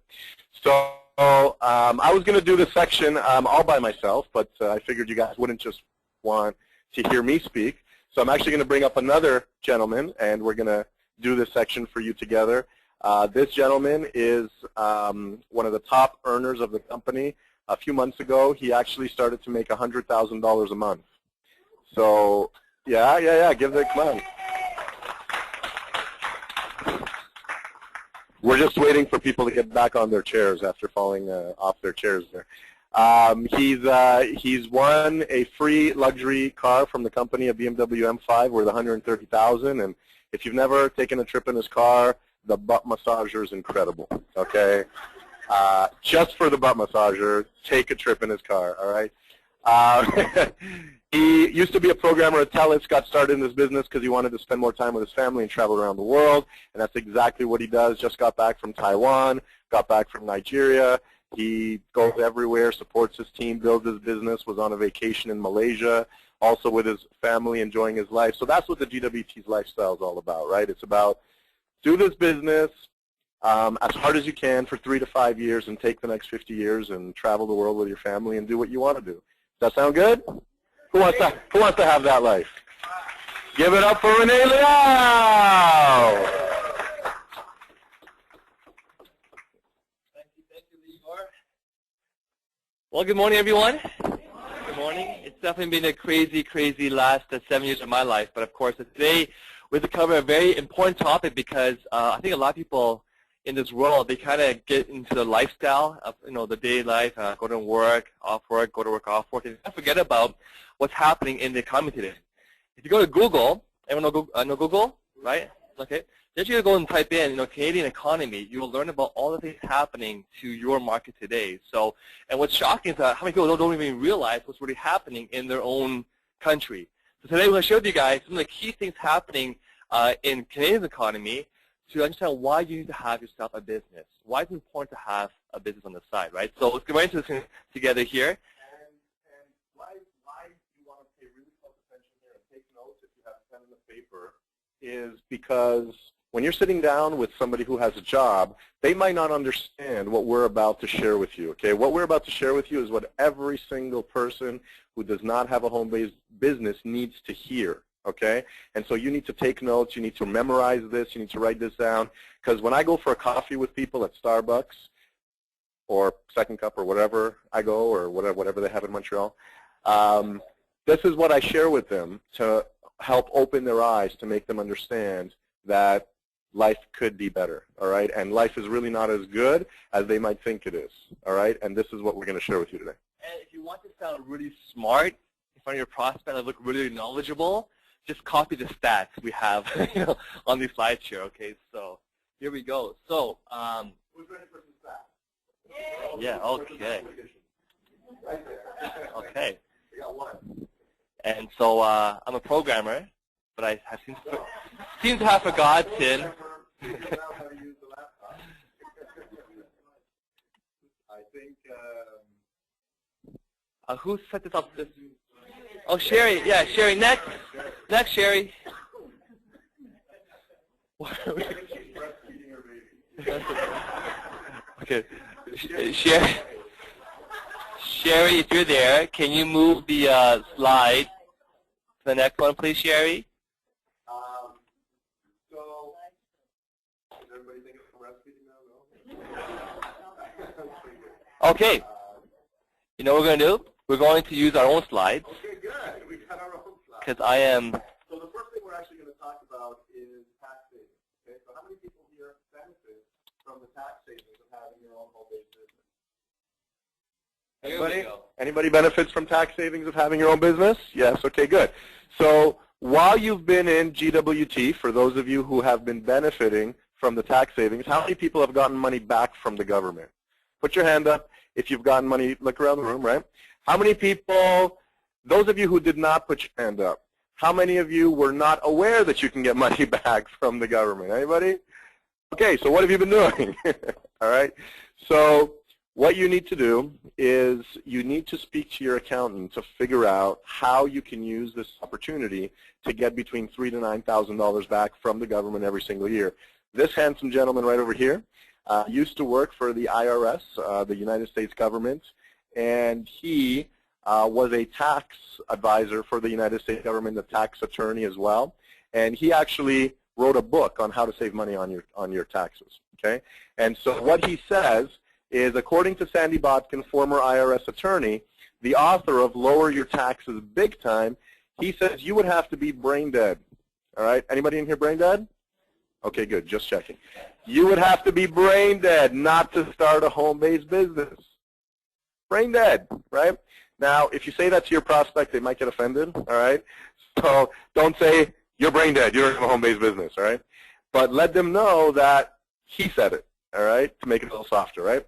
So I was going to do this section all by myself, but I figured you guys wouldn't just want to hear me speak. So I'm actually going to bring up another gentleman, and we're going to do this section for you together. This gentleman is one of the top earners of the company. A few months ago, he actually started to make $100,000 a month. So, yeah, give it a come on. We're just waiting for people to get back on their chairs after falling off their chairs there. He's won a free luxury car from the company, a BMW M5 worth $130,000. And if you've never taken a trip in his car, the butt massager is incredible, okay? Just for the butt massager, take a trip in his car, all right? He used to be a programmer at TELUS, got started in this business because he wanted to spend more time with his family and travel around the world, and that's exactly what he does. Just got back from Taiwan, got back from Nigeria. He goes everywhere, supports his team, builds his business, was on a vacation in Malaysia, also with his family, enjoying his life. So that's what the GWT's lifestyle is all about, right? It's about do this business as hard as you can for 3 to 5 years and take the next 50 years and travel the world with your family and do what you want to do. Does that sound good? Who wants to have that life? Give it up for Rene Lior! Thank you, Lior. Well, good morning, everyone. Good morning. It's definitely been a crazy, crazy last 7 years of my life. But, of course, today we're going to cover a very important topic because I think a lot of people in this world, they kind of get into the lifestyle of, the daily life, go to work, off work, go to work, off work, and forget about what's happening in the economy today. If you go to Google, everyone know Google, right? Okay. Then you go and type in, Canadian economy. You will learn about all the things happening to your market today. So, and what's shocking is that how many people don't even realize what's really happening in their own country. So today we're going to share with you guys some of the key things happening in Canadian economy to understand why you need to have yourself a business. Why it's important to have a business on the side, right? So let's get right into this together here. And why you want to pay really close attention here and take notes if you have pen and a paper is because when you're sitting down with somebody who has a job, they might not understand what we're about to share with you, okay? What we're about to share with you is what every single person who does not have a home-based business needs to hear, okay? And so you need to take notes, you need to memorize this, you need to write this down, because when I go for a coffee with people at Starbucks or Second Cup or whatever I go, or whatever they have in Montreal, this is what I share with them to help open their eyes, to make them understand that life could be better, all right? And life is really not as good as they might think it is, all right? And this is what we're going to share with you today. And if you want to sound really smart in front of your prospect and look really knowledgeable, just copy the stats we have on these slides here, okay? So here we go. So, who's ready for some stats? Yeah, okay. Right there. Okay. We got one. And so I'm a programmer, but I seem to have forgotten. I think. Who set this up? Oh, Sherry. Yeah, Sherry. Next, Sherry. Okay. Sherry, if you're there, can you move the slide to the next one, please, Sherry? So, is everybody thinking of breastfeeding now? No? Okay. You know what we're going to do? We're going to use our own slides. Okay, good. We got our own slides. Because I am. So the first thing we're actually going to talk about is tax savings. Okay, so how many people here benefit from the tax savings of having your own home-based business? Anybody? Anybody benefits from tax savings of having your own business? Yes, okay, good. So while you've been in GWT, for those of you who have been benefiting from the tax savings, how many people have gotten money back from the government? Put your hand up if you've gotten money. Look around the room, right? How many people, those of you who did not put your hand up, how many of you were not aware that you can get money back from the government? Anybody? Okay, so what have you been doing? All right, so what you need to do is you need to speak to your accountant to figure out how you can use this opportunity to get between $3,000 to $9,000 back from the government every single year. This handsome gentleman right over here used to work for the IRS, the United States government, and he was a tax advisor for the United States government, a tax attorney as well, and he actually wrote a book on how to save money on your taxes. Okay, and so what he says is, according to Sandy Botkin, former IRS attorney, the author of Lower Your Taxes Big Time, he says you would have to be brain dead. All right, anybody in here brain dead? Okay, good, just checking. You would have to be brain dead not to start a home-based business. Brain dead, right? Now, if you say that to your prospect, they might get offended, all right? So don't say, you're brain dead, you don't have a home-based business, all right? But let them know that he said it, all right, to make it a little softer, right?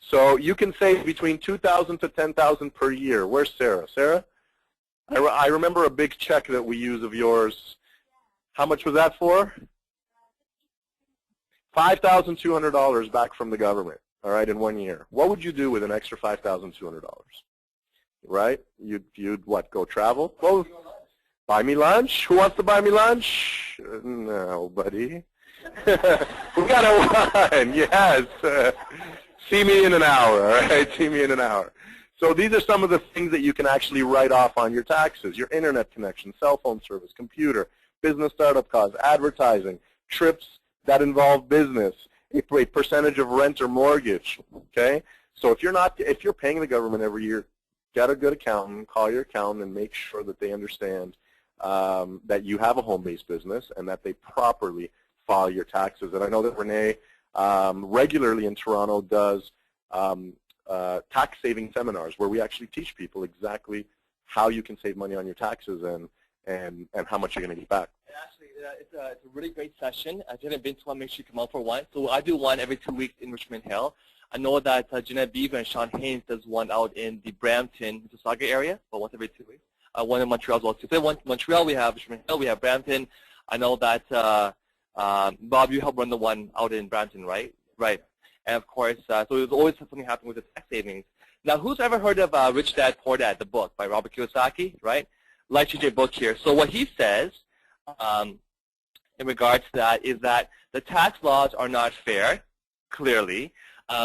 So you can save between $2,000 to $10,000 per year. Where's Sarah? Sarah? I remember a big check that we use of yours. How much was that for? $5,200 back from the government, all right, in 1 year. What would you do with an extra $5,200? Right? You'd what, go travel? Well, buy me lunch? Who wants to buy me lunch? Nobody. We got one, yes. See me in an hour, all right? See me in an hour. So these are some of the things that you can actually write off on your taxes: your internet connection, cell phone service, computer, business startup costs, advertising, trips that involve business, a percentage of rent or mortgage, okay? So if you're paying the government every year, get a good accountant, call your accountant, and make sure that they understand that you have a home-based business and that they properly file your taxes. And I know that Rene regularly in Toronto does tax saving seminars where we actually teach people exactly how you can save money on your taxes and how much you're going to get back. Actually, it's a really great session. If you haven't been to one, make sure you come out for one. So I do one every 2 weeks in Richmond Hill. I know that Jenett Beaver and Sean Haynes does one out in the Brampton, Mississauga area, but once every 2 weeks. One in Montreal as well. So one in Montreal, we have Richmond Hill, we have Brampton. I know that, Bob, you help run the one out in Brampton, right? Right. And of course, so there's always something happening with the tax savings. Now, who's ever heard of Rich Dad, Poor Dad, the book by Robert Kiyosaki, right? Life-changing book here. So what he says in regards to that is that the tax laws are not fair, clearly.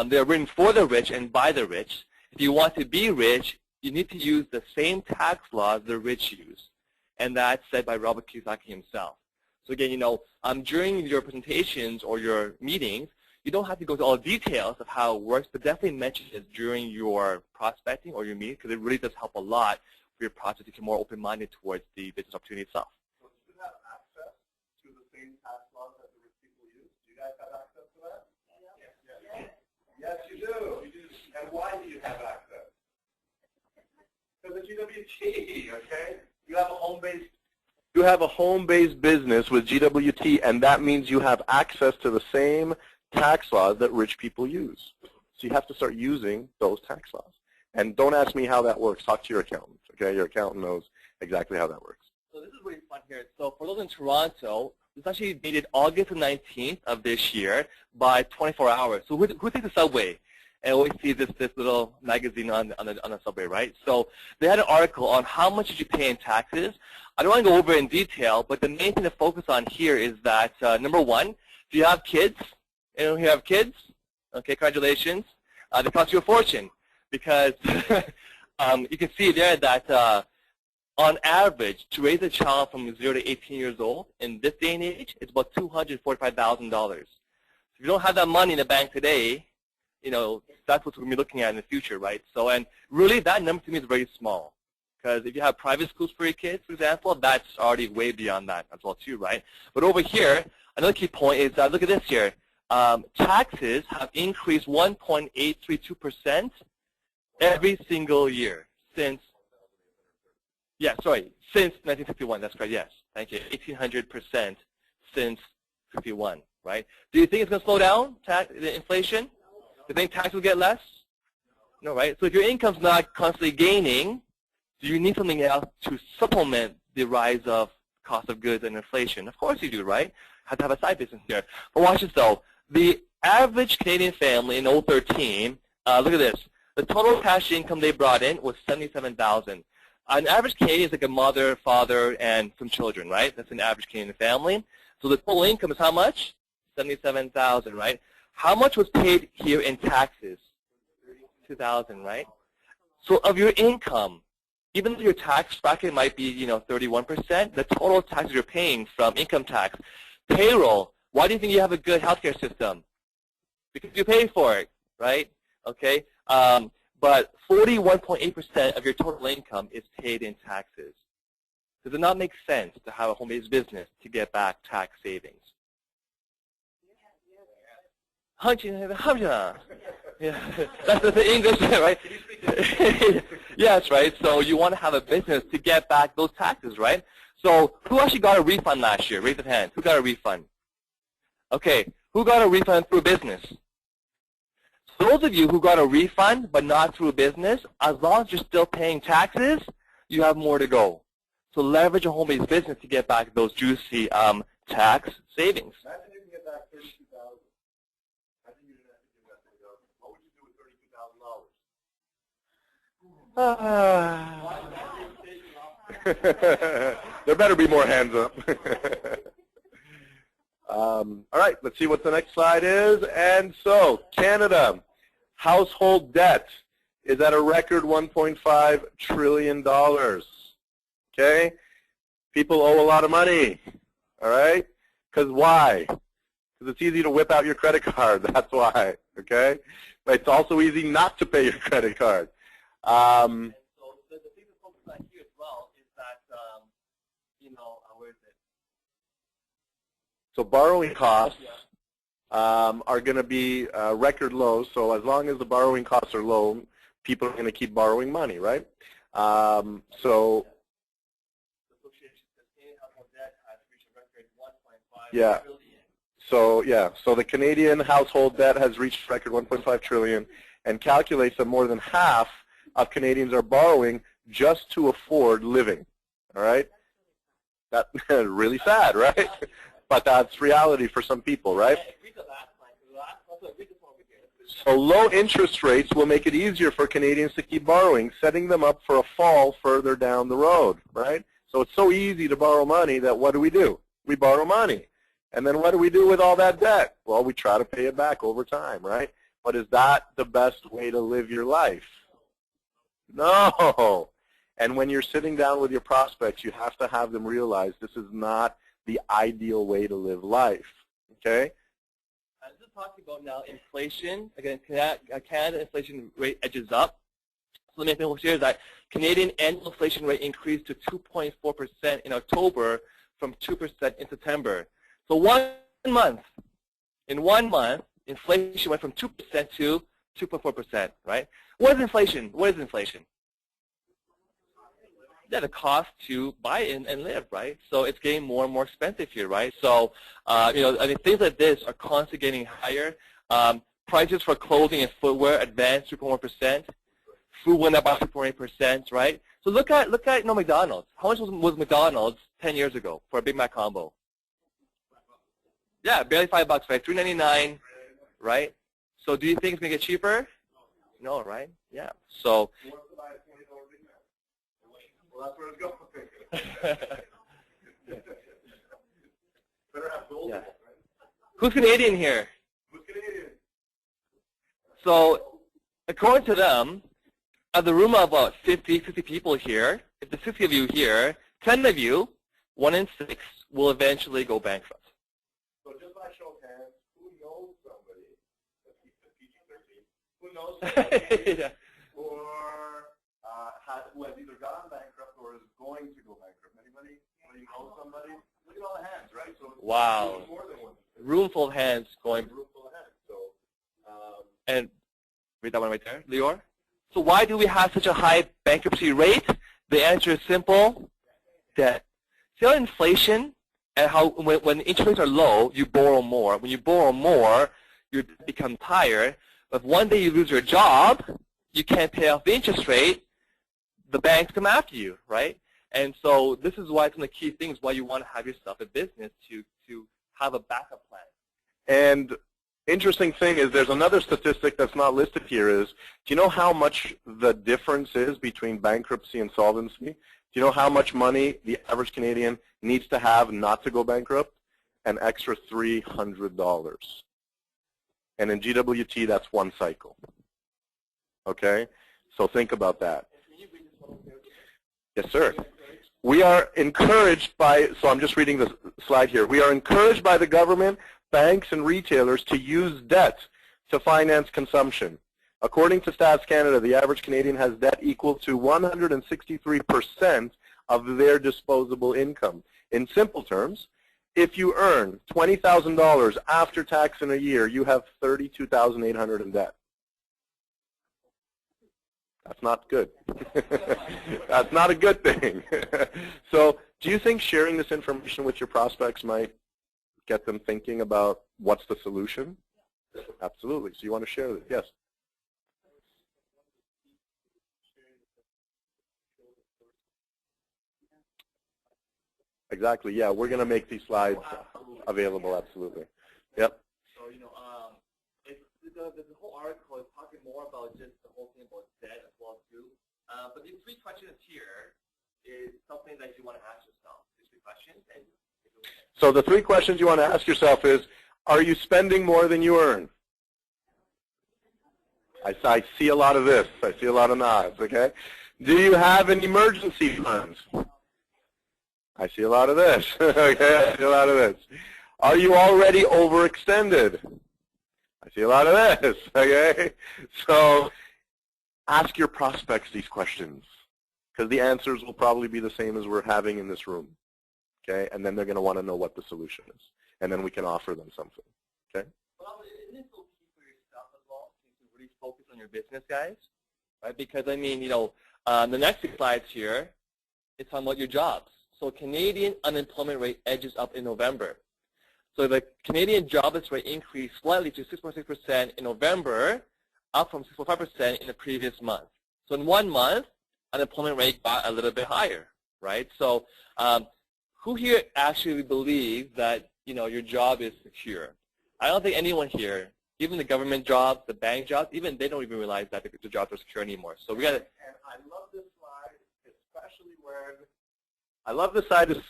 They're written for the rich and by the rich. If you want to be rich, you need to use the same tax laws the rich use. And that's said by Robert Kiyosaki himself. So again, during your presentations or your meetings, you don't have to go into all the details of how it works, but definitely mention it during your prospecting or your meeting because it really does help a lot for your process to be more open-minded towards the business opportunity itself. So do you have access to the same tax laws that the rich people use? Do you guys have access to that? Yes. Yes, you do. And why do you have access? Because of GWT, okay? You have a home-based. You have a home-based business with GWT, and that means you have access to the same tax laws that rich people use. So you have to start using those tax laws. And don't ask me how that works. Talk to your accountant, okay? Your accountant knows exactly how that works. So this is really fun here. So for those in Toronto, this actually dated August 19th of this year by 24 hours. So who takes the subway? And always see this little magazine on the subway, right? So they had an article on how much did you pay in taxes. I don't want to go over it in detail, but the main thing to focus on here is that, number one, if you have kids, okay, congratulations, they cost you a fortune because you can see there that on average, to raise a child from 0 to 18 years old in this day and age, it's about $245,000. If you don't have that money in the bank today, that's what we're going to be looking at in the future, right? So, and really that number to me is very small. Because if you have private schools for your kids, for example, that's already way beyond that as well too, right? But over here, another key point is, look at this here. Taxes have increased 1.832% every single year since, since 1961. That's correct, yes. Thank you. 1,800% since 51, right? Do you think it's going to slow down, the inflation? Do you think tax will get less? No, right? So if your income's not constantly gaining, do you need something else to supplement the rise of cost of goods and inflation? Of course you do, right? Have to have a side business here. But watch this though. The average Canadian family in 2013, look at this. The total cash income they brought in was $77,000. An average Canadian is like a mother, father, and some children, right? That's an average Canadian family. So the total income is how much? $77,000, right? How much was paid here in taxes? $2,000, right? So of your income, even though your tax bracket might be, 31%, the total taxes you're paying from income tax, payroll. Why do you think you have a good healthcare system? Because you pay for it, right? Okay. But 41.8% of your total income is paid in taxes. Does it not make sense to have a home-based business to get back tax savings? Yeah, that's the English, right? Yes, right. So you want to have a business to get back those taxes, right? So who actually got a refund last year? Raise your hand. Who got a refund? Okay. Who got a refund through business? So those of you who got a refund but not through business, as long as you're still paying taxes, you have more to go. So leverage a home-based business to get back those juicy tax savings. Imagine you can get back $32,000. Imagine you didn't have to give that $30,000. What would you do with $32,000? There better be more hands up. All right, let's see what the next slide is. And so, Canada, household debt is at a record $1.5 trillion. Okay? People owe a lot of money. All right? Because why? Because it's easy to whip out your credit card. That's why. Okay? But it's also easy not to pay your credit card. And so the thing to focus on here as well is that, So borrowing costs are going to be record low. So as long as the borrowing costs are low, people are going to keep borrowing money, right? So yeah. So yeah, so the Canadian household debt has reached record 1.5 trillion, and calculates that more than half of Canadians are borrowing just to afford living. All right, that's really sad, right? But that's reality for some people, right? So low interest rates will make it easier for Canadians to keep borrowing, setting them up for a fall further down the road, right? So it's so easy to borrow money that what do? We borrow money. And then what do we do with all that debt? Well, we try to pay it back over time, right? But is that the best way to live your life? No. And when you're sitting down with your prospects, you have to have them realize this is not the ideal way to live life, okay? I'm just talking about now inflation. Again, Canada inflation rate edges up. So let me make clear that Canadian annual inflation rate increased to 2.4% in October from 2% in September. So in 1 month, inflation went from 2% to 2.4%, right? What is inflation? What is inflation? Yeah, the cost to buy and live, right? So it's getting more and more expensive here, right? So, I mean, things like this are constantly getting higher. Prices for clothing and footwear advanced 3.1%. Food went up by 3.8%, right? So look at McDonald's. How much was McDonald's 10 years ago for a Big Mac combo? Yeah, barely $5, right? $3.99, right? So do you think it's going to get cheaper? No, right? Yeah. So. Well, that's where it's going. Yeah. Who's Canadian here? Who's Canadian? So, according to them, of the room of about 50 people here, if the 50 of you here, 10 of you, 1 in 6, will eventually go bankrupt. So just by show of hands, who knows somebody, who knows somebody, yeah. Or who has either gone bankrupt or is going to go bankrupt? Anybody? Anybody know somebody? Look at all the hands, right? So wow. More than one. Room full of hands going. Room full of hands. So, and read that one right there, Lior. So why do we have such a high bankruptcy rate? The answer is simple: debt. See how inflation and how when interest rates are low, you borrow more. When you borrow more, you become tired. If one day you lose your job, you can't pay off the interest rate, the banks come after you, right? And so this is why some of the key things why you want to have yourself a business to have a backup plan. And interesting thing is there's another statistic that's not listed here is, do you know how much the difference is between bankruptcy and solvency? Do you know how much money the average Canadian needs to have not to go bankrupt? An extra $300. And in GWT, that's 1 cycle. Okay? So think about that. Yes, sir. We are encouraged by, so I'm just reading the slide here. We are encouraged by the government, banks, and retailers to use debt to finance consumption. According to Stats Canada, the average Canadian has debt equal to 163% of their disposable income. In simple terms, if you earn $20,000 after tax in a year, you have $32,800 in debt. That's not good. That's not a good thing. So do you think sharing this information with your prospects might get them thinking about what's the solution? Absolutely. So you want to share this? Yes. Exactly. Yeah, we're going to make these slides available. Absolutely. Yep. So, the whole article is talking more about just the whole thing about debt as well too. But the 3 questions here is something that you want to ask yourself. These 3 questions. So the 3 questions you want to ask yourself is: are you spending more than you earn? I see a lot of this. I see a lot of nods. Okay. Do you have an emergency fund? I see a lot of this. Okay. I see a lot of this. Are you already overextended? I see a lot of this, okay? So ask your prospects these questions, because the answers will probably be the same as we're having in this room, okay? And then they're going to want to know what the solution is. and then we can offer them something. Okay? Well, isn't it so key for yourself as well to really focus on your business, guys? Right? Because, I mean, you know, the next few slides here is talking about your jobs. So Canadian unemployment rate edges up in November. So the Canadian jobless rate increased slightly to 6.6% in November, up from 6.5% in the previous month. So in 1 month, unemployment rate got a little bit higher, right? So who here actually believes that, you know, your job is secure? I don't think anyone here, even the government jobs, the bank jobs, even they don't even realize that the jobs are secure anymore. So we got to. And I love this slide, especially when. I love this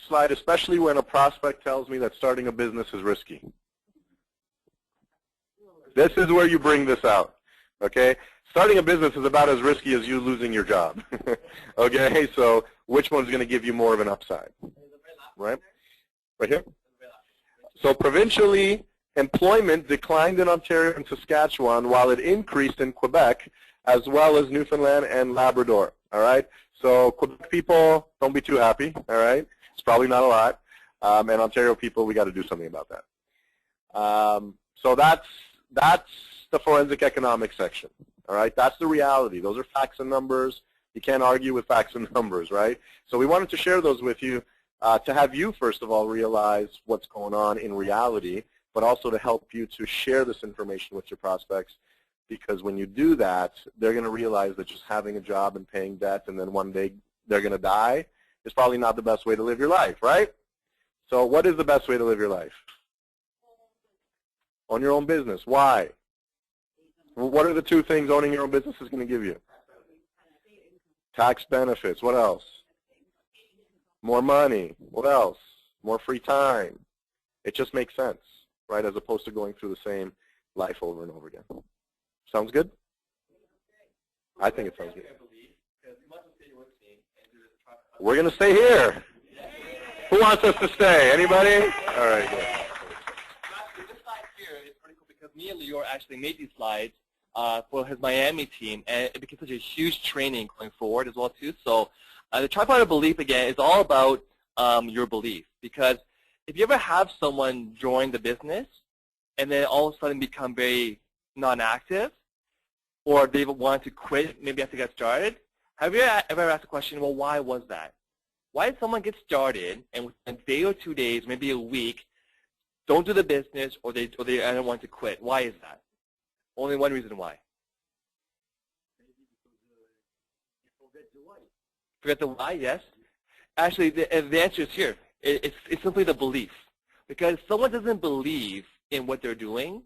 slide, especially when a prospect tells me that starting a business is risky. This is where you bring this out, okay? Starting a business is about as risky as you losing your job, okay? So which one's going to give you more of an upside, right? Right here? So provincially, employment declined in Ontario and Saskatchewan while it increased in Quebec as well as Newfoundland and Labrador, all right? So Quebec people, don't be too happy, all right? It's probably not a lot. And Ontario people, we got to do something about that. So that's the forensic economics section, all right? That's the reality. Those are facts and numbers. You can't argue with facts and numbers, right? So we wanted to share those with you to have you, first of all, realize what's going on in reality, but also to help you to share this information with your prospects. Because when you do that, they're going to realize that just having a job and paying debt and then one day they're going to die is probably not the best way to live your life, right? So what is the best way to live your life? Own your own business. Why? What are the two things owning your own business is going to give you? Tax benefits. What else? More money. What else? More free time. It just makes sense, right, as opposed to going through the same life over and over again. Sounds good? I think it sounds good. We're going to stay here. Who wants us to stay? Anybody? All right, good. This slide here is pretty cool because me and Lior actually made these slides for his Miami team, and it became such a huge training going forward as well too. So the tripartite belief again is all about your belief, because if you ever have someone join the business and then all of a sudden become very non-active, or they want to quit, maybe have to get started, have you ever asked the question, well, why was that? Why did someone get started and within a day or 2 days, maybe a week, don't do the business, or they don't want to quit? Why is that? Only one reason why. Forget the why, yes. Actually, the answer is here. It's simply the belief. Because if someone doesn't believe in what they're doing,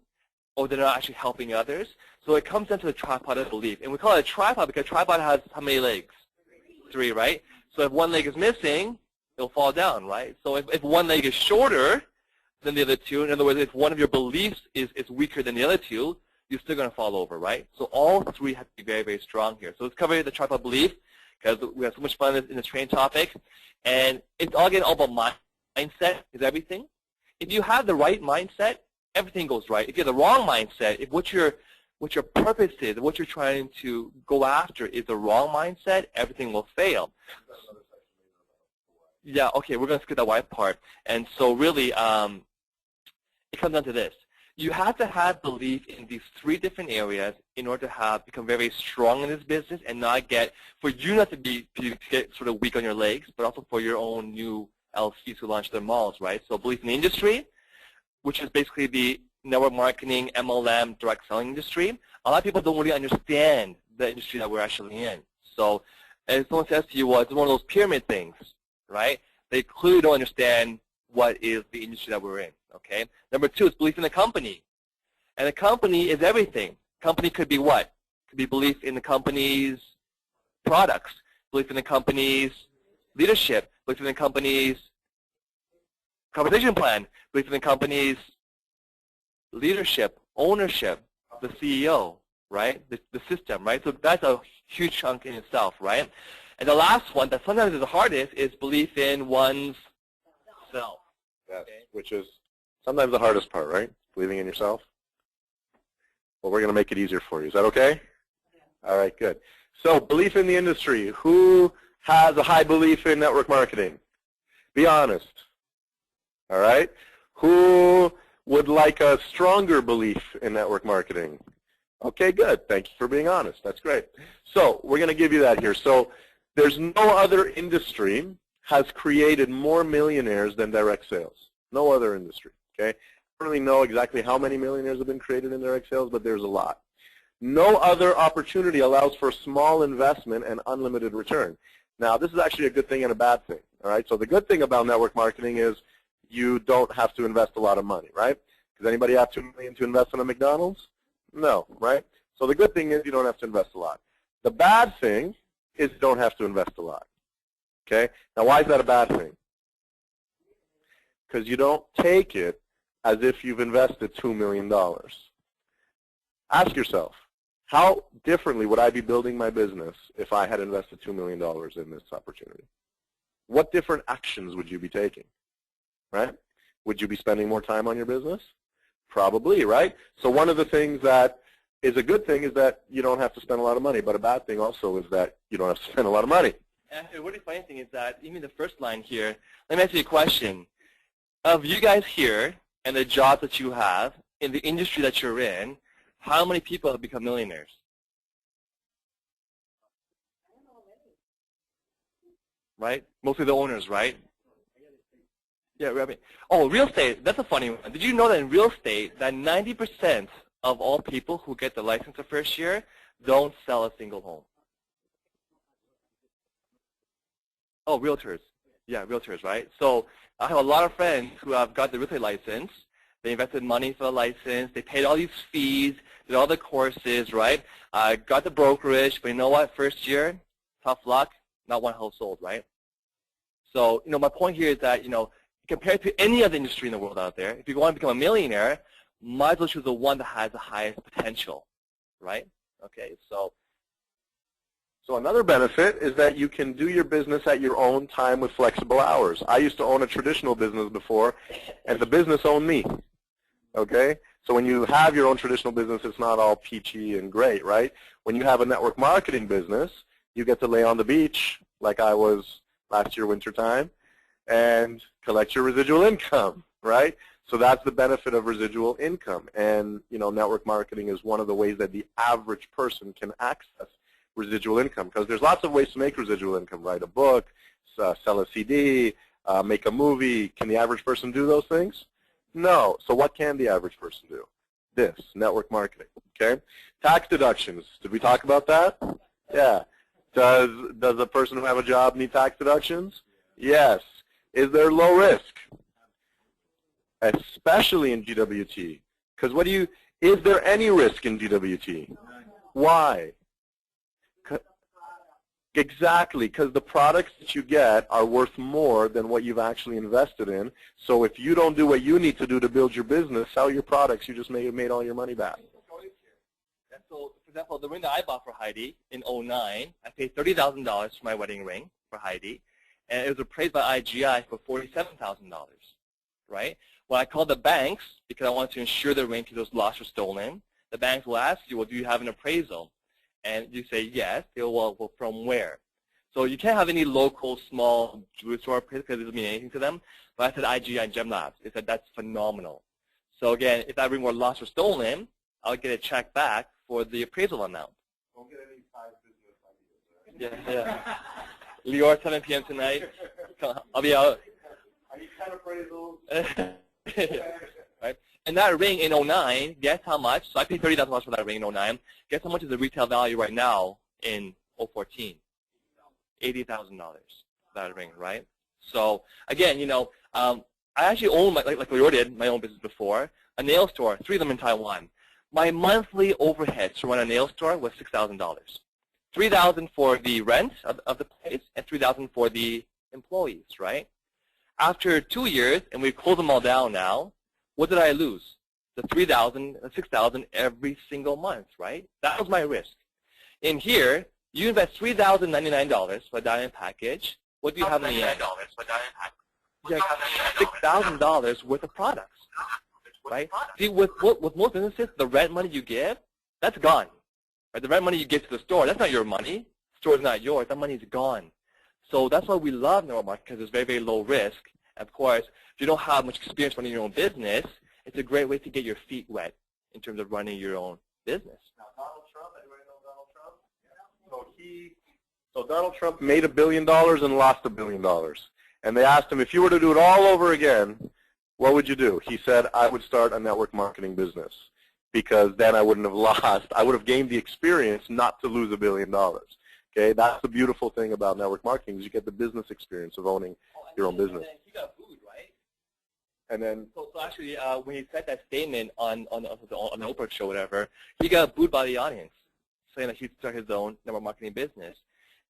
or they're not actually helping others. So it comes down to the tripartite belief. And we call it a tripod because tripod has how many legs? 3, right? So if one leg is missing, it'll fall down, right? So if one leg is shorter than the other two, in other words, if one of your beliefs is weaker than the other two, you're still going to fall over, right? So all 3 have to be very, very strong here. So let's cover the tripod belief because we have so much fun in this training topic. And it's all again all about mindset is everything. If you have the right mindset, everything goes right. If you have the wrong mindset, if what your purpose is, what you're trying to go after is the wrong mindset, everything will fail. Yeah, okay, we're going to skip that white part. And so really, it comes down to this. You have to have belief in these 3 different areas in order to become very strong in this business and not for you not to get sort of weak on your legs, but also for your own new LCs who launch their malls, right? So belief in the industry, which is basically the network marketing, MLM, direct selling industry. A lot of people don't really understand the industry that we're actually in. So if someone says to you, well, it's one of those pyramid things, right? They clearly don't understand what is the industry that we're in, okay? Number 2 is belief in the company. And the company is everything. Company could be what? Could be belief in the company's products, belief in the company's leadership, belief in the company's compensation plan, belief in the company's leadership, ownership, the CEO, right? The system, right? So that's a huge chunk in itself, right? And the last one that sometimes is the hardest is belief in one's self. Yes, okay. Which is sometimes the hardest part, right? Believing in yourself. Well, we're going to make it easier for you. Is that okay? Yeah. All right, good. So belief in the industry. Who has a high belief in network marketing? Be honest. All right? Who would like a stronger belief in network marketing? Okay, good. Thank you for being honest. That's great. So we're going to give you that here. So there's no other industry has created more millionaires than direct sales. No other industry, okay? I don't really know exactly how many millionaires have been created in direct sales, but there's a lot. No other opportunity allows for small investment and unlimited return. Now, this is actually a good thing and a bad thing, all right? So the good thing about network marketing is you don't have to invest a lot of money, right? Does anybody have $2 million to invest in a McDonald's? No, right? So the good thing is you don't have to invest a lot. The bad thing is you don't have to invest a lot, okay? Now, why is that a bad thing? Because you don't take it as if you've invested $2 million. Ask yourself, how differently would I be building my business if I had invested $2 million in this opportunity? What different actions would you be taking, right? Would you be spending more time on your business? Probably, right? So one of the things that is a good thing is that you don't have to spend a lot of money, but a bad thing also is that you don't have to spend a lot of money. And the really funny thing is that even the first line here, let me ask you a question. Of you guys here and the jobs that you have in the industry that you're in, how many people have become millionaires? Right? Mostly the owners, right? Yeah, right. Oh, real estate, that's a funny one. Did you know that in real estate that 90% of all people who get the license the first year don't sell a single home? Oh, realtors. Yeah, realtors, right? So I have a lot of friends who have got the real estate license. They invested money for the license. They paid all these fees, did all the courses, right? Got the brokerage, but you know what? First year, tough luck, not one house sold, right? So, my point here is that, compared to any other industry in the world out there, if you want to become a millionaire, might as well choose the one that has the highest potential, right? Okay, so another benefit is that you can do your business at your own time with flexible hours. I used to own a traditional business before, and the business owned me, okay? So when you have your own traditional business, it's not all peachy and great, right? When you have a network marketing business, you get to lay on the beach like I was last year wintertime and collect your residual income, right? So that's the benefit of residual income. And, network marketing is one of the ways that the average person can access residual income, because there's lots of ways to make residual income. Write a book, sell a CD, make a movie. Can the average person do those things? No. So what can the average person do? This, network marketing, okay? Tax deductions. Did we talk about that? Yeah. Does a person who have a job need tax deductions? Yes. Is there low risk? Especially in GWT. Because is there any risk in GWT? Why? Exactly, because the products that you get are worth more than what you've actually invested in. So if you don't do what you need to do to build your business, sell your products, you just made all your money back. So, for example, the ring that I bought for Heidi in 2009, I paid $30,000 for my wedding ring for Heidi, and it was appraised by IGI for $47,000, right? When I called the banks, because I wanted to ensure the ring was lost or stolen, the banks will ask you, well, do you have an appraisal? And you say yes. They will, well, from where? So you can't have any local small jewelry store appraisal because it doesn't mean anything to them. But I said IGI and Gem Labs. They said that's phenomenal. So again, if that ring were lost or stolen, I'll get a check back for the appraisal amount. Don't get any side business ideas, right? Yeah. Lior, 7 p.m. tonight. I'll be out. I need 10 appraisals. Right? And that ring in 2009, guess how much? So I paid $30,000 for that ring in 2009. Guess how much is the retail value right now in 2014? $80,000 that ring, right? So again, I actually own, like Lior did, my own business before, a nail store, 3 of them in Taiwan. My monthly overhead to run a nail store was $6,000. $3,000 for the rent of the place and $3,000 for the employees, right? After 2 years, and we've closed them all down now, what did I lose? The $3,000, $6,000 every single month, right? That was my risk. In here, you invest $3,099 for a diamond package. What do you have in the end? You have $6,000 worth of products, right? See, with most businesses, the rent money you give, that's gone. Right? The rent money you give to the store, that's not your money. The store is not yours. That money is gone. So that's why we love network marketing, because it's very, very low risk, Of course, if you don't have much experience running your own business, it's a great way to get your feet wet in terms of running your own business. Now, Donald Trump, anybody know Donald Trump? So Donald Trump made $1 billion and lost $1 billion. And they asked him, if you were to do it all over again, what would you do? He said, I would start a network marketing business because then I wouldn't have lost. I would have gained the experience not to lose $1 billion. Okay, that's the beautiful thing about network marketing is you get the business experience of owning your own business. He got booed, right? And then, so actually, when he said that statement on the Oprah show, whatever, he got booed by the audience, saying that he'd start his own network marketing business.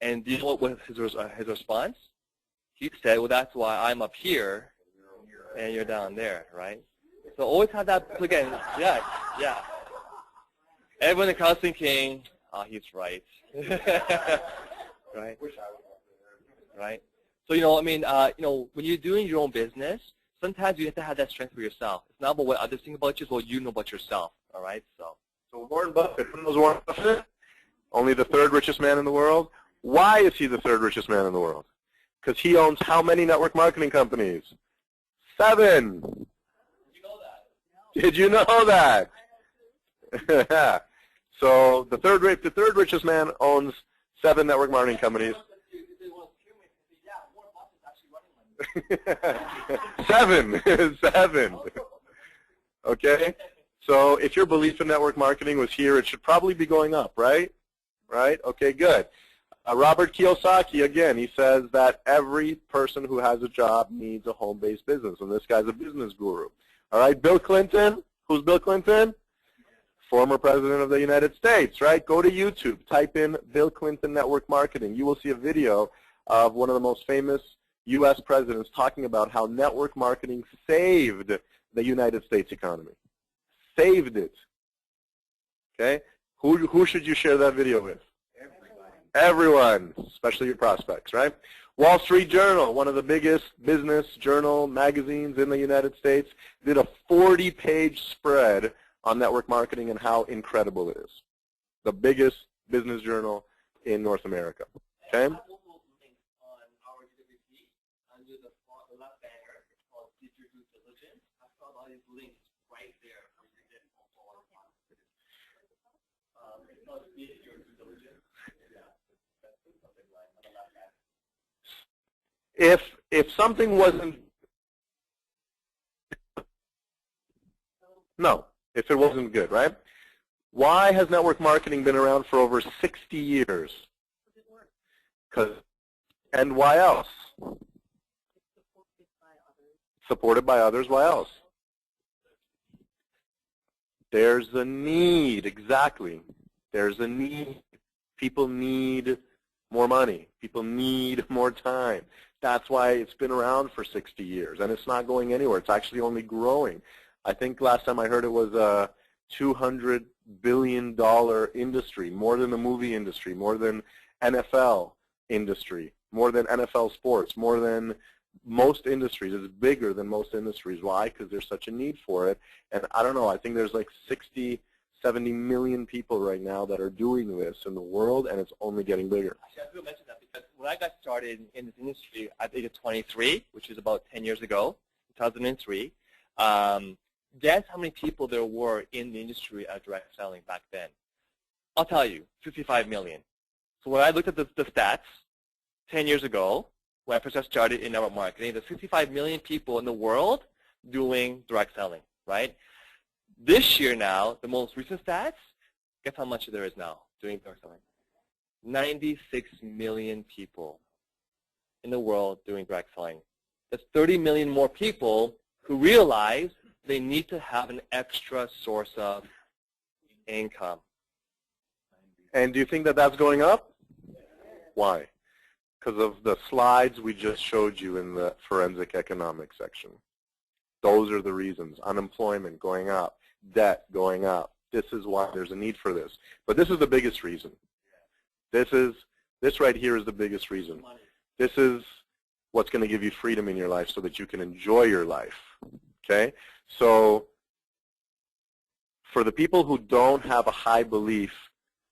And do you know what was his response? He said, well, that's why I'm up here and you're down there, right? So always have that, again, yeah. Everyone in the crowd's thinking, oh, he's right. Right? Right? So, when you're doing your own business, sometimes you have to have that strength for yourself. It's not about what others think about you, it's what you know about yourself, all right? So Warren Buffett, who knows Warren Buffett? Only the third richest man in the world. Why is he the third richest man in the world? Because he owns how many network marketing companies? 7. Did you know that? So the third richest man owns 7 network marketing companies. 7. Okay? So if your belief in network marketing was here, it should probably be going up, right? Right? Okay, good. Robert Kiyosaki, again, he says that every person who has a job needs a home-based business, and this guy's a business guru. All right, Bill Clinton. Who's Bill Clinton? Former president of the United States, right? Go to YouTube, type in Bill Clinton network marketing. You will see a video of one of the most famous U.S. presidents talking about how network marketing saved the United States economy. Saved it. Okay? Who should you share that video with? Everyone, especially your prospects, right? Wall Street Journal, one of the biggest business journal magazines in the United States, did a 40-page spread on network marketing and how incredible it is. The biggest business journal in North America. Okay? If something wasn't, no, if it wasn't good, right? Why has network marketing been around for over 60 years? And why else? Supported by others, why else? There's a need, exactly. There's a need. People need more money. People need more time. That's why it's been around for 60 years, and it's not going anywhere. It's actually only growing. I think last time I heard it was a $200 billion industry, more than the movie industry, more than NFL industry, more than NFL sports, more than most industries. It's bigger than most industries. Why? Because there's such a need for it. And I don't know, I think there's like 60, 70 million people right now that are doing this in the world, and it's only getting bigger. Actually, I was going to mention that because when I got started in this industry at the age of 23, which is about 10 years ago, 2003, guess how many people there were in the industry of direct selling back then? I'll tell you, 55 million. So when I looked at the stats 10 years ago, when I first started in network marketing, there's 65 million people in the world doing direct selling, right? This year now, the most recent stats, guess how much there is now doing direct selling? 96 million people in the world doing direct selling. That's 30 million more people who realize they need to have an extra source of income. And do you think that that's going up? Why? Because of the slides we just showed you in the forensic economics section. Those are the reasons. Unemployment going up, debt going up. This is why there's a need for this. But this is the biggest reason. This right here is the biggest reason. This is what's going to give you freedom in your life so that you can enjoy your life. Okay? So for the people who don't have a high belief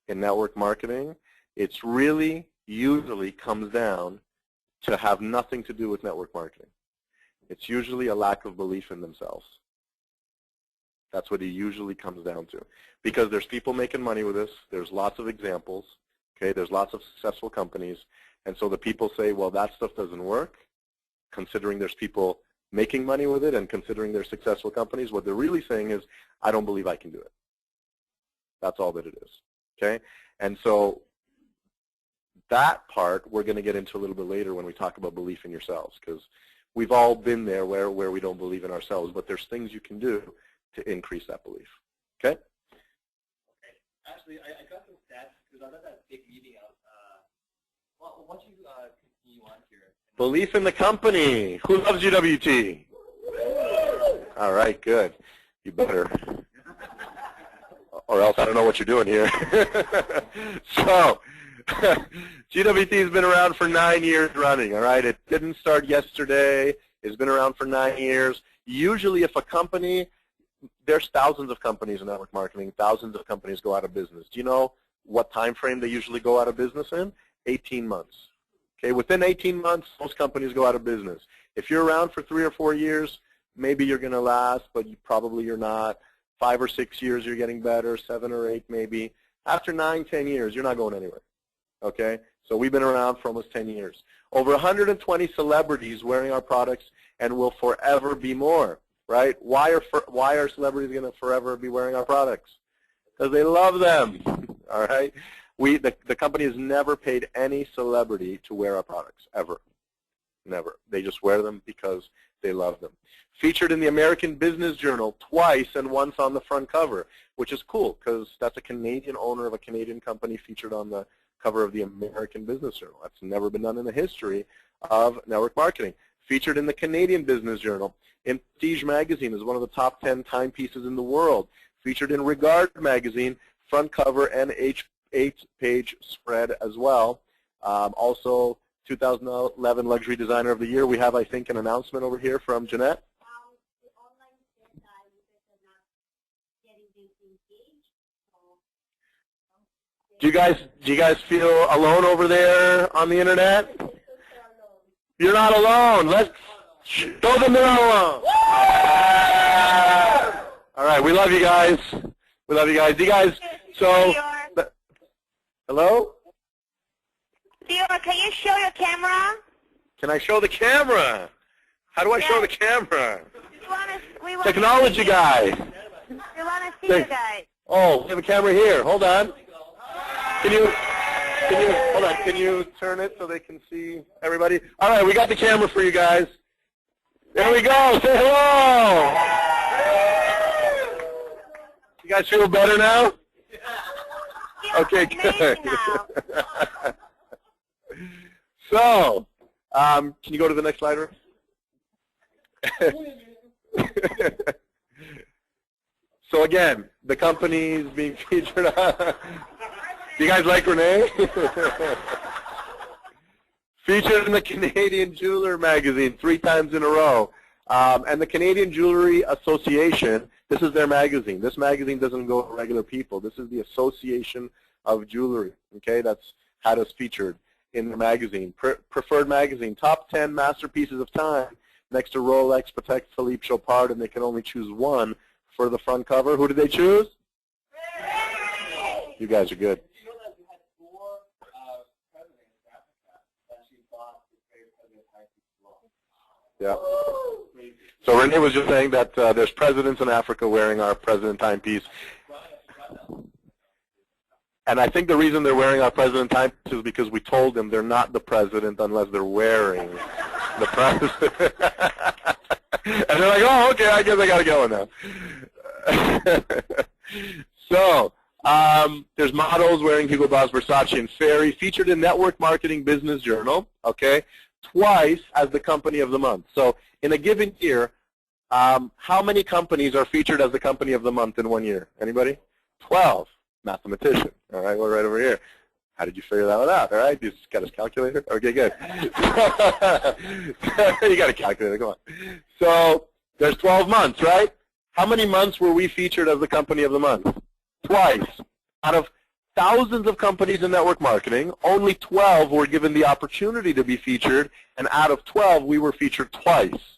in network marketing, it's really usually comes down to have nothing to do with network marketing. It's usually a lack of belief in themselves. That's what it usually comes down to. Because there's people making money with this. There's lots of examples. Okay, there's lots of successful companies. And so the people say, well, that stuff doesn't work, considering there's people making money with it and considering they're successful companies. What they're really saying is, I don't believe I can do it. That's all that it is. Okay? And so that part we're going to get into a little bit later when we talk about belief in yourselves, because we've all been there where we don't believe in ourselves, but there's things you can do to increase that belief. Okay? Actually, I got some stats because I was at that big meeting out. Well, why don't you continue on here? Belief in the company. Who loves GWT? All right, good. You better. Or else I don't know what you're doing here. So, GWT has been around for 9 years running, all right? It didn't start yesterday. It's been around for 9 years. Usually if a company, there's thousands of companies in network marketing, thousands of companies go out of business. Do you know what time frame they usually go out of business in? 18 months. Okay, within 18 months, most companies go out of business. If you're around for 3 or 4 years, maybe you're going to last, but you're not. 5 or 6 years, you're getting better. 7 or 8, maybe. After 9, 10 years, you're not going anywhere. Okay, so we've been around for almost 10 years. Over 120 celebrities wearing our products and will forever be more, right? Why are celebrities going to forever be wearing our products? Because they love them, all right? The company has never paid any celebrity to wear our products, ever. Never. They just wear them because they love them. Featured in the American Business Journal twice and once on the front cover, which is cool because that's a Canadian owner of a Canadian company featured on the cover of the American Business Journal. That's never been done in the history of network marketing. Featured in the Canadian Business Journal, in Prestige Magazine as one of the top 10 timepieces in the world. Featured in Regard Magazine, front cover and 8-page spread as well. Also, 2011 Luxury Designer of the Year. We have, I think, an announcement over here from Jenett. The online event, you guys are not getting this engaged. Do you guys feel alone over there on the internet? You're not alone. Let's show them they're not alone. All right, we love you guys. We love you guys. You guys, so, hello? Lior, can you show your camera? Can I show the camera? How do I show the camera? We want Technology guy. We want to see you guys. Oh, we have a camera here. Hold on. Hold on, can you turn it so they can see everybody? All right, we got the camera for you guys. There we go. Say hello. You guys feel better now? Okay, good. So, can you go to the next slide, Rick? So again, the company's being featured on. Do you guys like Rene? Featured in the Canadian Jeweler magazine 3 times in a row. And the Canadian Jewelry Association, this is their magazine. This magazine doesn't go to regular people. This is the Association of Jewelry. Okay, that's had us featured in the magazine. Preferred magazine, top 10 masterpieces of time, next to Rolex, Patek Philippe, Chopard, and they can only choose one for the front cover. Who did they choose? You guys are good. You know that we had 4 presidents in Africa that actually bought the great president timepiece as well. Yeah. So Rene was just saying that there's presidents in Africa wearing our president timepiece. And I think the reason they're wearing our president timepiece is because we told them they're not the president unless they're wearing the president. And they're like, oh, okay, I guess I got to go now. So there's models wearing Hugo Boss, Versace, and Ferry, featured in Network Marketing Business Journal, okay, twice as the company of the month. So in a given year, how many companies are featured as the company of the month in 1 year? Anybody? 12. Mathematician. All right, we're right over here. How did you figure that one out? All right, you just got his calculator? Okay, good. You got a calculator, come on. So there's 12 months, right? How many months were we featured as the company of the month? Twice. Out of thousands of companies in network marketing, only 12 were given the opportunity to be featured, and out of 12, we were featured twice.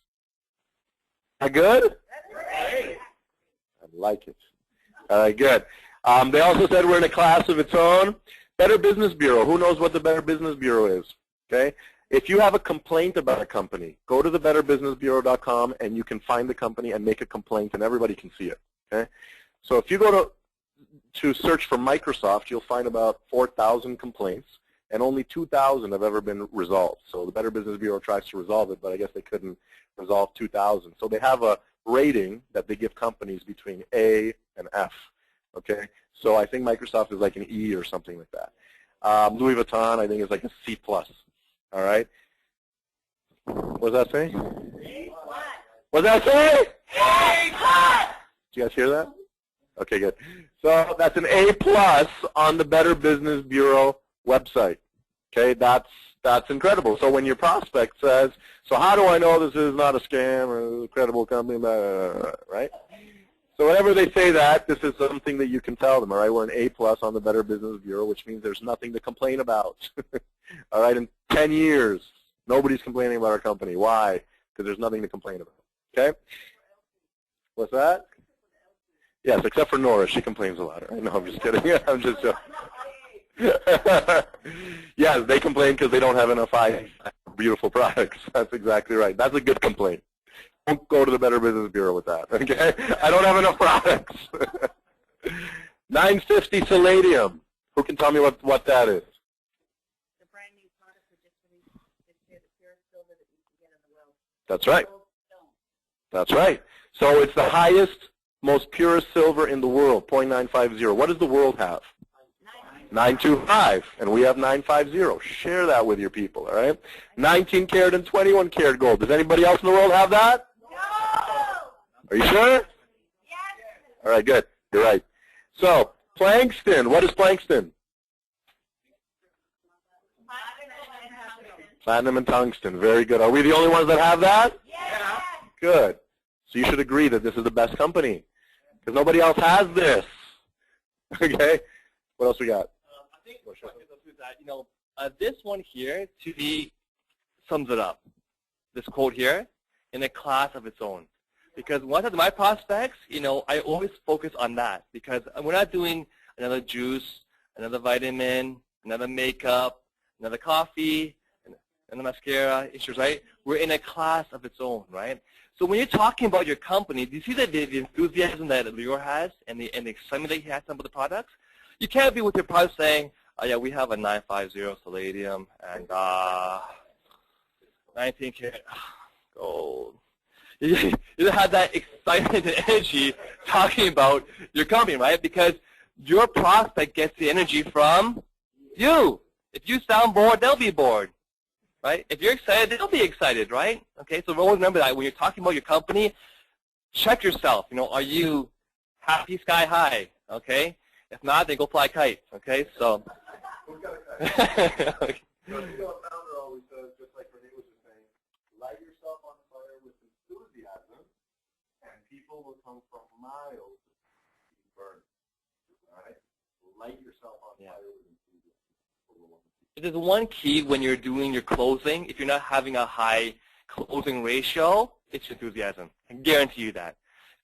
Good? I like it. All right, good. They also said we're in a class of its own. Better Business Bureau. Who knows what the Better Business Bureau is? Okay. If you have a complaint about a company, go to thebetterbusinessbureau.com and you can find the company and make a complaint and everybody can see it. Okay. So if you go to search for Microsoft, you'll find about 4,000 complaints and only 2,000 have ever been resolved. So the Better Business Bureau tries to resolve it, but I guess they couldn't resolve 2,000. So they have a rating that they give companies between A and F. Okay. So I think Microsoft is like an E or something like that. Louis Vuitton, I think, is like a C+. All right. What does that say? What does that say? A+. Did you guys hear that? Okay, good. So that's an A+ on the Better Business Bureau website. Okay, that's incredible. So when your prospect says, "So how do I know this is not a scam or a credible company?" Right? So whenever they say that, this is something that you can tell them. All right, we're an A+ on the Better Business Bureau, which means there's nothing to complain about. All right, in 10 years, nobody's complaining about our company. Why? Because there's nothing to complain about. Okay? What's that? Yes, except for Nora. She complains a lot. Right? No, I'm just kidding. I'm just joking. Yes, they complain because they don't have enough beautiful products. That's exactly right. That's a good complaint. Don't go to the Better Business Bureau with that. Okay? I don't have enough products. 950 Palladium. Who can tell me what that is? The brand new product for just the pure silver that you can get in the world. That's right. That's right. So it's the highest, most purest silver in the world, 0.950. What does the world have? 925, and we have 950. Share that with your people, all right? 19 karat and 21 karat gold. Does anybody else in the world have that? No. Are you sure? Yes. All right, good. You're right. So Plankston, what is Plankston? Platinum and tungsten. Very good. Are we the only ones that have that? Yeah. Good. So you should agree that this is the best company because nobody else has this. Okay. What else we got? I think that, this one here to me sums it up. This quote here in a class of its own. Because when I talk to my prospects, I always focus on that because we're not doing another juice, another vitamin, another makeup, another coffee, another mascara issues, right? We're in a class of its own, right? So when you're talking about your company, do you see the enthusiasm that Lior has and the excitement that he has about the products? You can't be with your product saying, "Oh yeah, we have a 950 Palladium and 19 karat gold." You don't have that excitement and energy talking about your company, right? Because your prospect gets the energy from you. If you sound bored, they'll be bored, right? If you're excited, they'll be excited, right? Okay, so always remember that when you're talking about your company, check yourself. Are you happy sky high? Okay. If not, then go fly a kite. Okay, so. Okay. Our founder always says, just like Rene was just saying, light yourself on fire with enthusiasm, and people will come from miles to burn. All right? Light yourself on fire with enthusiasm. There's one key when you're doing your closing. If you're not having a high closing ratio, it's enthusiasm. I guarantee you that.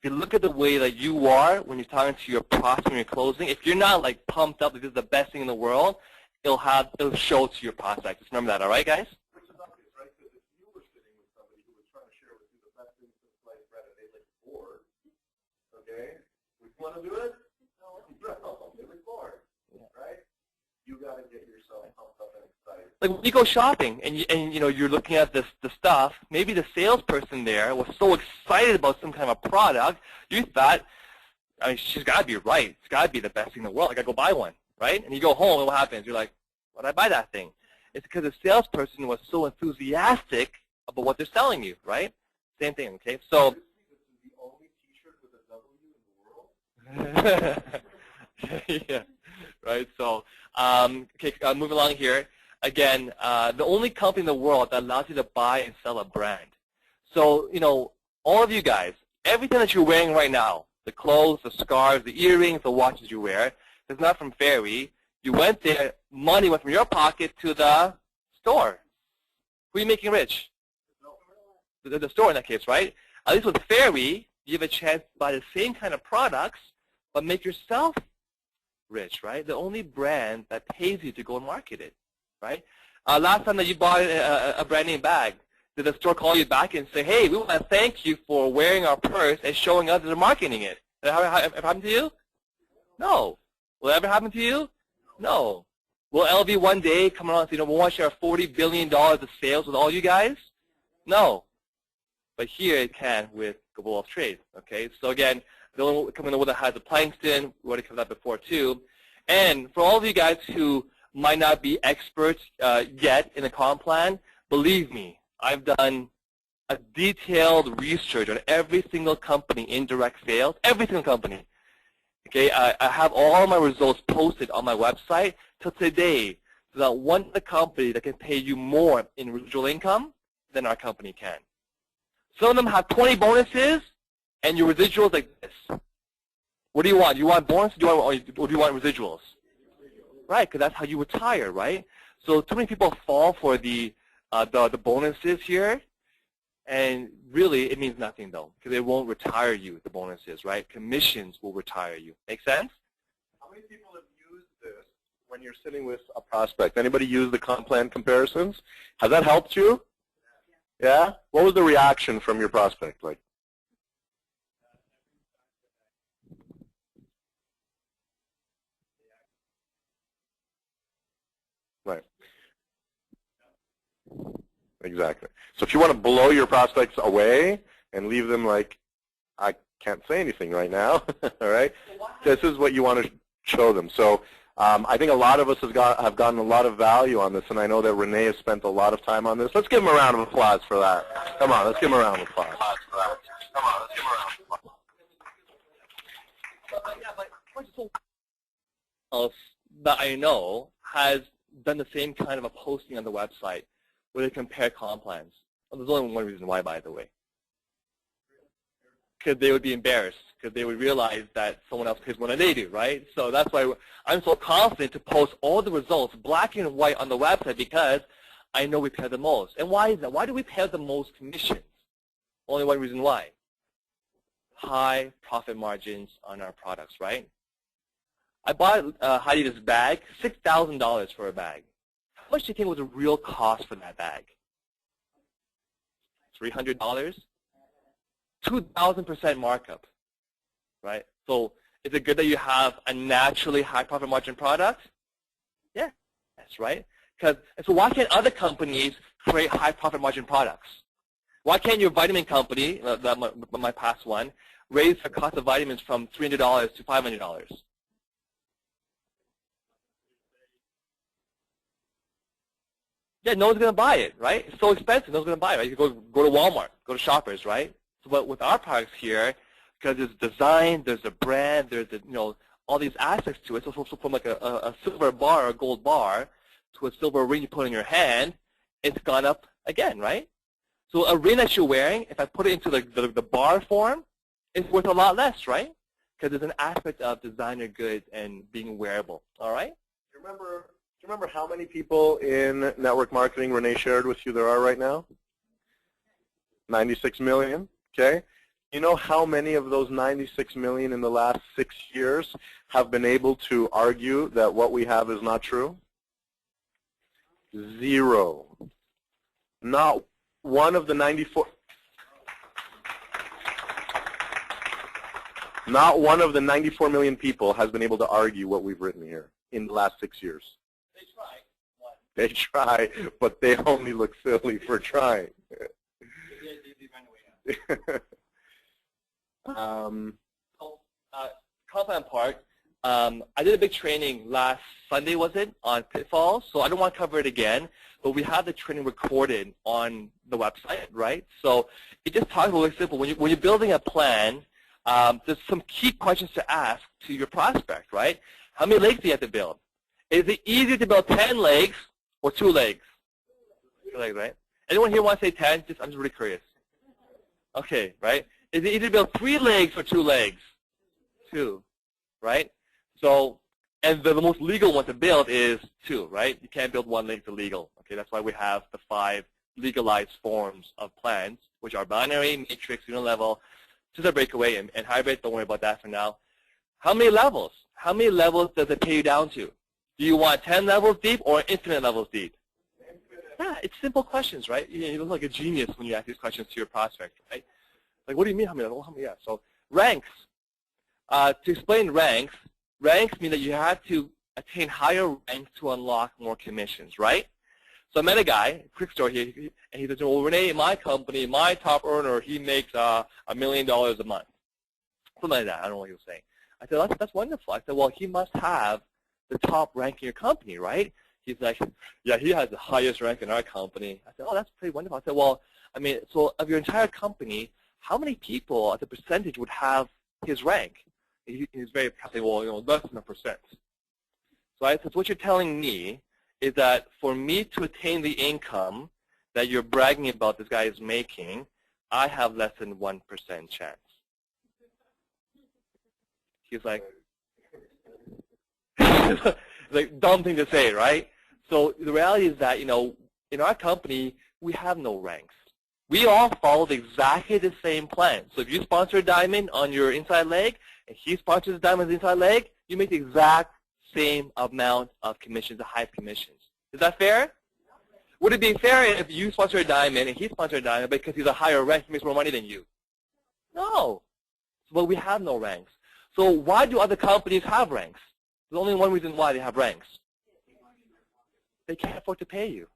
If you look at the way that you are when you're talking to your prospect when you're closing, if you're not like pumped up that this is the best thing in the world, it'll show to your prospect. Just remember that, all right, guys? Which is obvious, right? Because if you were sitting with somebody who was trying to share with you the best things since sliced bread and they like bored, okay? Would you want to do it? No, they were bored, right? You got to get yourself pumped up and excited. Like when you go shopping and you're looking at the stuff, maybe the salesperson there was so excited about some kind of a product, you thought, she's got to be right. It's got to be the best thing in the world. I got to go buy one, right? And you go home and what happens? You're like, why did I buy that thing? It's because the salesperson was so enthusiastic about what they're selling you, right? Same thing, okay? So. This is the only T-shirt with a W in the world? Yeah, right? So, okay, moving along here. Again, the only company in the world that allows you to buy and sell a brand. So, all of you guys, everything that you're wearing right now, the clothes, the scarves, the earrings, the watches you wear, it's not from Fairy. You went there, money went from your pocket to the store. Who are you making rich? The store in that case, right? At least with Fairy, you have a chance to buy the same kind of products, but make yourself rich, right? The only brand that pays you to go and market it, right? Last time that you bought a brand name bag, did the store call you back and say, hey, we want to thank you for wearing our purse and showing us that they're marketing it? Did that ever happen to you? No. Will it ever happen to you? No. Will LV one day come around and say, we want to share $40 billion of sales with all you guys? No. But here it can with Global Wealth Trade, okay? So again, the only company in the world that has a Plankston, we already covered that before too. And for all of you guys who might not be experts yet in the comp plan, believe me, I've done a detailed research on every single company in direct sales, every single company. Okay, I have all my results posted on my website till today, so that one of the company that can pay you more in residual income than our company can. Some of them have 20 bonuses, and your residuals like this. What do you want? Do you want bonuses, or do you want residuals? Right, because that's how you retire, right? So too many people fall for the bonuses here, and really it means nothing though, because it won't retire you with the bonuses, right? Commissions will retire you. Make sense? How many people have used this when you're sitting with a prospect? Anybody use the comp plan comparisons? Has that helped you? Yeah? What was the reaction from your prospect like? Right. Exactly. So if you want to blow your prospects away and leave them like, I can't say anything right now, all right? This is what you want to show them. So I think a lot of us have gotten a lot of value on this, and I know that Rene has spent a lot of time on this. Let's give him a round of applause for that. Come on, let's give him a round of applause for that. Come on, let's give him a round of applause. That I know has done the same kind of a posting on the website where they compare comp plans. Well, there's only one reason why, by the way. Because they would be embarrassed, because they would realize that someone else pays more than they do, right? So that's why I'm so confident to post all the results black and white on the website, because I know we pay the most. And why is that? Why do we pay the most commissions? Only one reason why. High profit margins on our products, right? I bought Heidi this bag, $6,000 for a bag. How much do you think was the real cost for that bag? $300? 2,000% markup, right? So is it good that you have a naturally high profit margin product? Yeah, that's right. So why can't other companies create high profit margin products? Why can't your vitamin company, my past one, raise the cost of vitamins from $300 to $500? Yeah, no one's going to buy it, right? It's so expensive, no one's going to buy it, right? You go to Walmart, go to Shoppers, right? So, but with our products here, because there's design, there's a brand, there's all these aspects to it. So from like a silver bar or a gold bar to a silver ring you put in your hand, it's gone up again, right? So a ring that you're wearing, if I put it into the bar form, it's worth a lot less, right? Because there's an aspect of designer goods and being wearable. All right? Do you remember how many people in network marketing Rene shared with you there are right now? 96 million. Okay. You know how many of those 96 million in the last 6 years have been able to argue that what we have is not true? 0. Not one of the 94. Not one of the 94 million people has been able to argue what we've written here in the last 6 years. They try. They try, but they only look silly for trying. Compound Park, I did a big training last Sunday, was it, on pitfalls, so I don't want to cover it again, but we have the training recorded on the website, right? So it just talks about really simple. When you're building a plan, there's some key questions to ask to your prospect, right? How many legs do you have to build? Is it easier to build 10 legs or 2 legs? 2 legs, right? Anyone here want to say 10? I'm just really curious. Okay, right? Is it easier to build 3 legs or 2 legs? 2, right? So, and the most legal one to build is 2, right? You can't build 1 leg, it's illegal. Okay, that's why we have the 5 legalized forms of plans, which are binary, matrix, unilevel, scissor breakaway, and hybrid. Don't worry about that for now. How many levels? How many levels does it pay you down to? Do you want 10 levels deep or infinite levels deep? Yeah, it's simple questions, right? You look like a genius when you ask these questions to your prospect, right? Like, what do you mean how many levels? How many? Yeah. So ranks. To explain ranks mean that you have to attain higher ranks to unlock more commissions, right? So I met a guy, quick story here, and he says, well, Rene, in my company, my top earner, he makes $1 million a month. Something like that. I don't know what he was saying. I said, that's wonderful. I said, well, he must have the top rank in your company, right? He's like, yeah, he has the highest rank in our company. I said, oh, that's pretty wonderful. I said, well, I mean, so of your entire company, how many people as a percentage would have his rank? He's very proud, well, less than 1%. So I said, what you're telling me is that for me to attain the income that you're bragging about this guy is making, I have less than 1% chance. He's like, like dumb thing to say, right? So the reality is that, in our company, we have no ranks. We all follow exactly the same plan. So if you sponsor a diamond on your inside leg, and he sponsors a diamond on the inside leg, you make the exact same amount of commissions, the highest commissions. Is that fair? Would it be fair if you sponsor a diamond and he sponsored a diamond because he's a higher rank, he makes more money than you? No. But we have no ranks. So why do other companies have ranks? There's only one reason why they have ranks. They can't afford to pay you.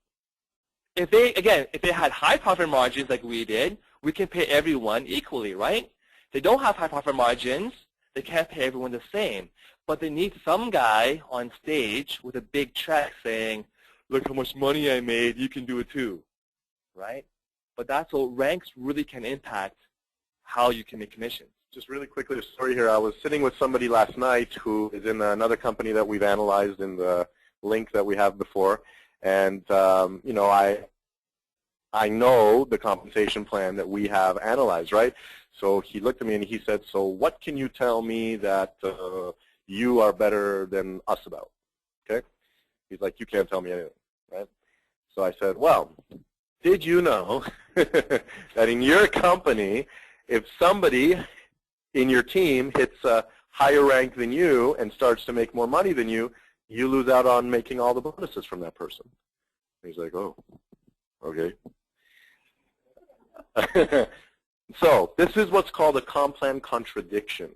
If they had high profit margins like we did, we can pay everyone equally, right? If they don't have high profit margins, they can't pay everyone the same. But they need some guy on stage with a big check saying, look how much money I made, you can do it too, right? But that's what ranks really can impact how you can make commissions. Just really quickly, a story here. I was sitting with somebody last night who is in another company that we've analyzed in the link that we have before. And, I know the compensation plan that we have analyzed, right? So he looked at me and he said, so what can you tell me that you are better than us about? Okay? He's like, you can't tell me anything, right? So I said, well, did you know that in your company, if somebody in your team hits a higher rank than you and starts to make more money than you, you lose out on making all the bonuses from that person? He's like, oh, okay. So this is what's called a comp plan contradiction,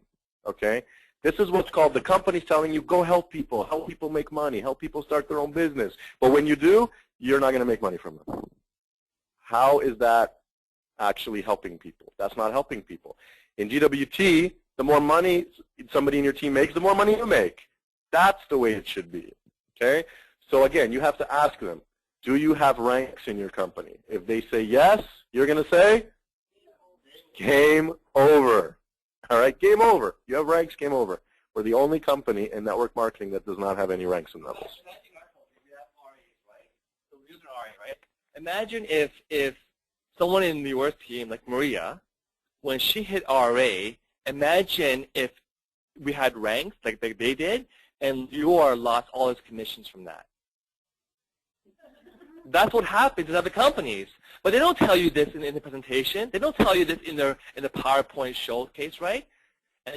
okay? This is what's called the company's telling you, go help people make money, help people start their own business. But when you do, you're not going to make money from them. How is that actually helping people? That's not helping people. In GWT, the more money somebody in your team makes, the more money you make. That's the way it should be, okay? So again, you have to ask them, do you have ranks in your company? If they say yes, you're going to say, game over. All right, game over. You have ranks, game over. We're the only company in network marketing that does not have any ranks and levels. Imagine if someone in your team, like Maria, when she hit RA, imagine if we had ranks like they did, and Lior lost all his commissions from that. That's what happens in other companies. But they don't tell you this in the presentation. They don't tell you this in the PowerPoint showcase, right? And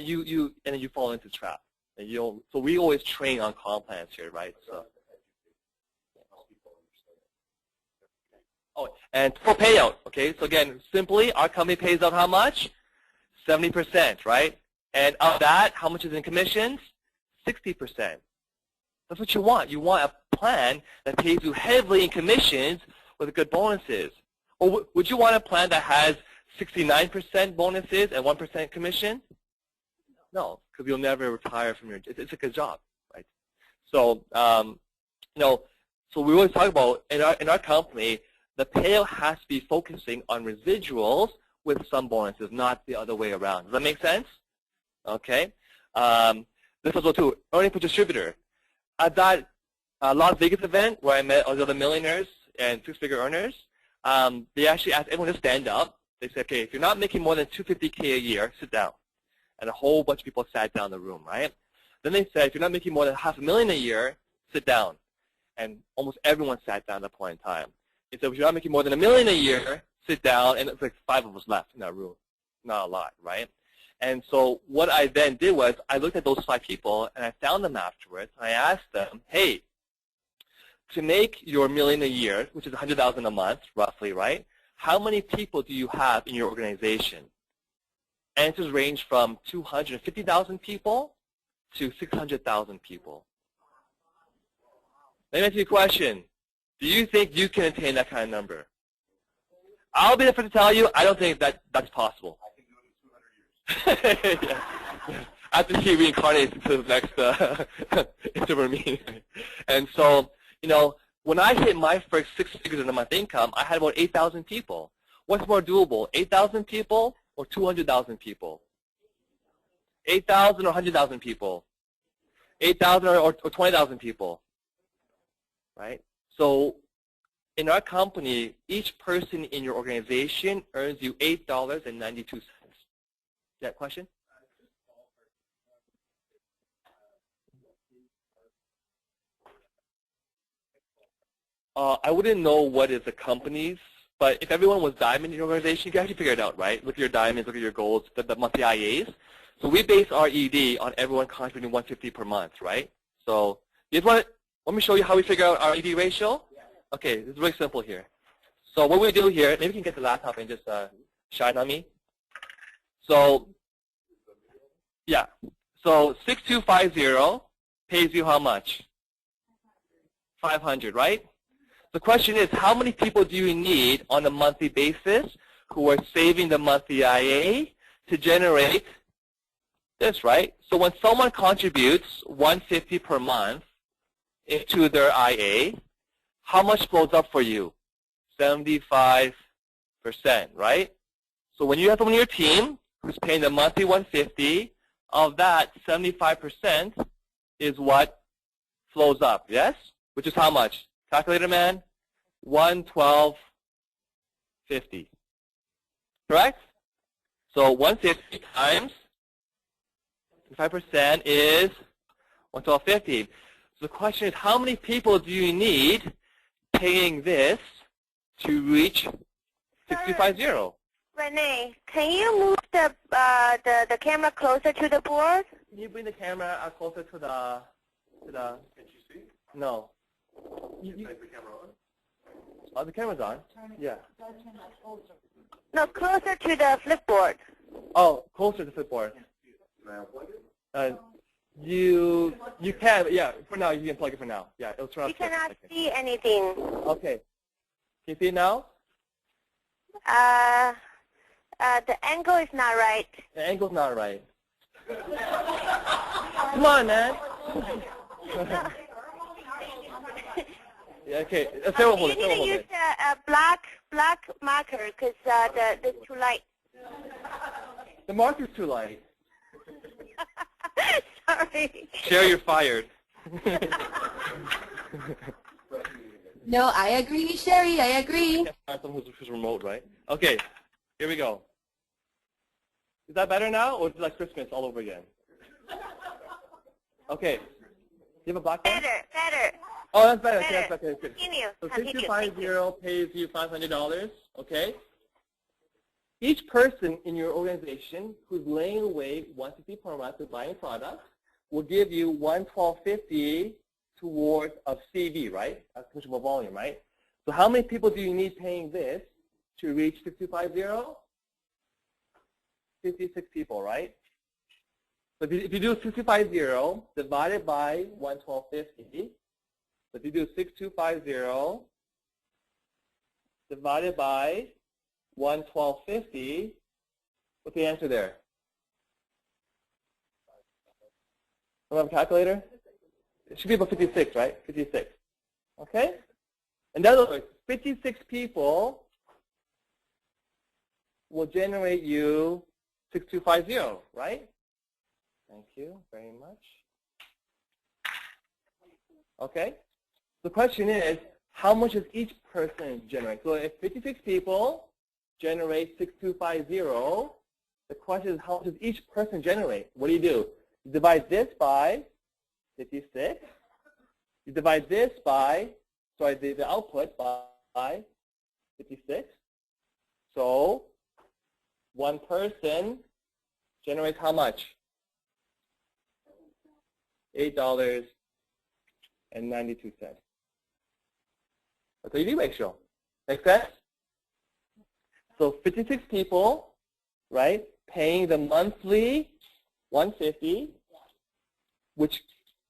then you fall into the trap. And you don't, so we always train on comp plans here, right? So. Oh, and for payout, okay? So again, simply, our company pays out how much? 70%, right? And of that, how much is in commissions? 60%. That's what you want. You want a plan that pays you heavily in commissions with good bonuses. Or would you want a plan that has 69% bonuses and 1% commission? No, because you'll never retire from your. It's a good job, right? So, so we always talk about in our company, the payout has to be focusing on residuals with some bonuses, not the other way around. Does that make sense? Okay. This also too, earning per distributor. At that Las Vegas event where I met all the other millionaires and six-figure earners, they actually asked everyone to stand up. They said, okay, if you're not making more than $250K a year, sit down. And a whole bunch of people sat down in the room, right? Then they said, if you're not making more than $500,000 a year, sit down. And almost everyone sat down at that point in time. It said, if you're not making more than $1 million a year, sit down, and it's like 5 of us left in that room. Not a lot, right? And so what I then did was I looked at those 5 people, and I found them afterwards, and I asked them, hey, to make your $1 million a year, which is $100,000 a month, roughly, right? How many people do you have in your organization? Answers range from 250,000 people to 600,000 people. Let me ask you a question. Do you think you can attain that kind of number? I'll be the first to tell you, I don't think that's possible. I can do it in 200 years. Yeah. After he reincarnates into the next into me. And so, you know, when I hit my first 6 figures in a month income, I had about 8,000 people. What's more doable, 8,000 people or 200,000 people? 8,000 or 100,000 people? 8,000 or 20,000 people, right? So in our company, each person in your organization earns you $8.92. That question? I wouldn't know what is the company's, but if everyone was diamond in your organization, you can actually figure it out, right? Look at your diamonds, look at your golds, the monthly IAs. So we base our ED on everyone contributing $150 per month, right? So you want let me show you how we figure out our ED ratio. Okay, this is really simple here. So what we do here, maybe you can get the laptop and just shine on me. So yeah, so 6250 pays you how much? 500, right? The question is, how many people do you need on a monthly basis who are saving the monthly IA to generate this, right? So when someone contributes $150 per month into their IA, how much flows up for you? 75%, right? So when you have someone on your team who's paying the monthly $150, of that, 75% is what flows up, yes? Which is how much? Calculator man, 112.50. Correct? So 150 times 5% is 112.50. So the question is, how many people do you need paying this to reach 6250? Rene, can you move the camera closer to the board? Can you bring the camera closer to the Can you see? No. You the camera on? Oh, the camera's on. Yeah. No, closer to the flipboard. Oh, closer to the flipboard. You can, yeah. For now, you can plug it for now. Yeah, it'll turn off. You cannot see anything. Okay. Can you see it now? The angle is not right. The angle's not right. Come on, man. Yeah, okay. Let's say You need to use a black marker because the too light. The marker's too light. Sorry. Sherry, you're fired. No, I agree, Sherry. I agree. Someone who's remote, right? Okay, here we go. Is that better now, or is it like Christmas all over again? Okay. Do you have a black pen? Better. Oh, that's better. Okay, that's better. Good. Continue. So 6250 pays you $500, okay? Each person in your organization who's laying away $150 per month to buying products will give you $112.50 towards a CV, right? That's consumable volume, right? So how many people do you need paying this to reach 6250? 56 people, right? So if you do 6250 divided by 112.50, so if you do 6250 divided by 112.50, what's the answer there? Do you have a calculator? It should be about 56, right? 56. Okay? In other words, 56 people will generate you 6250, right? Thank you very much. Okay? The question is, how much does each person generate? So if 56 people generate 6250, the question is, how much does each person generate? What do? You divide this by 56. You divide this by, the output by 56. So one person generates how much? $8.92. That's the ED ratio. Make sense? So 56 people, right, paying the monthly 150, which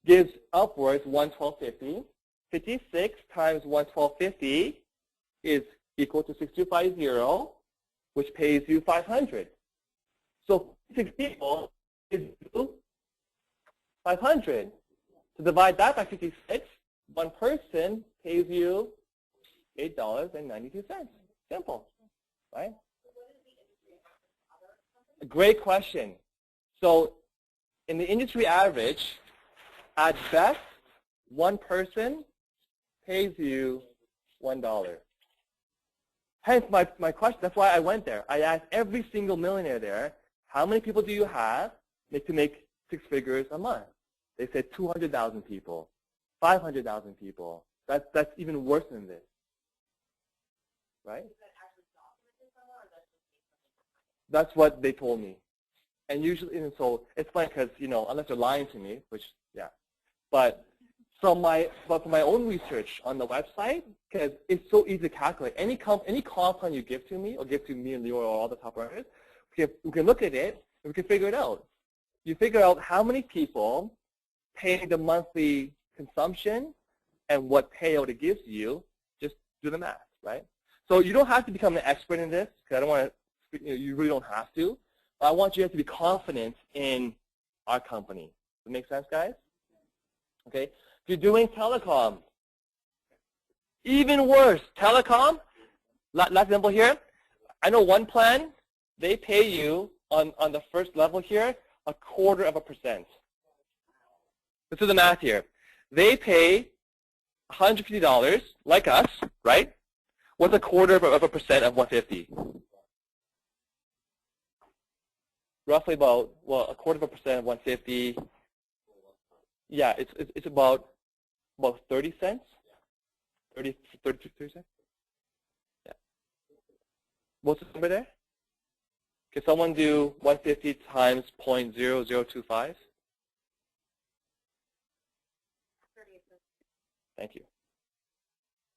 gives upwards 112.50. 56 times 112.50 is equal to 6250, which pays you 500. So 56 people is 500. To divide that by 56, one person pays you $8.92. Simple, right? A great question. So in the industry average, at best, one person pays you $1. Hence my question, that's why I went there. I asked every single millionaire there, how many people do you have to make 6 figures a month? They said 200,000 people, 500,000 people. That's even worse than this, right? That's what they told me. And usually, and so it's funny because, you know, unless they're lying to me, which, yeah. But from my own research on the website, because it's so easy to calculate. Any comp plan you give to me, or give to me and Lior or all the top earners, we can look at it and we can figure it out. You figure out how many people pay the monthly consumption and what payout it gives you. Just do the math, right? So you don't have to become an expert in this, because I don't want to. You really don't have to. But I want you guys to be confident in our company. Does that make sense, guys? Okay. If you're doing telecom, even worse. Telecom. Last example here. I know one plan. They pay you on the first level here 0.25%. Let's do the math here. They pay $150, like us, right? What's 0.25% of 150? Roughly about, well, 0.25% of 150. Yeah, it's about 30 cents. 30 cents. Yeah. What's the number there? Can someone do 150 times 0.0025? Thank you.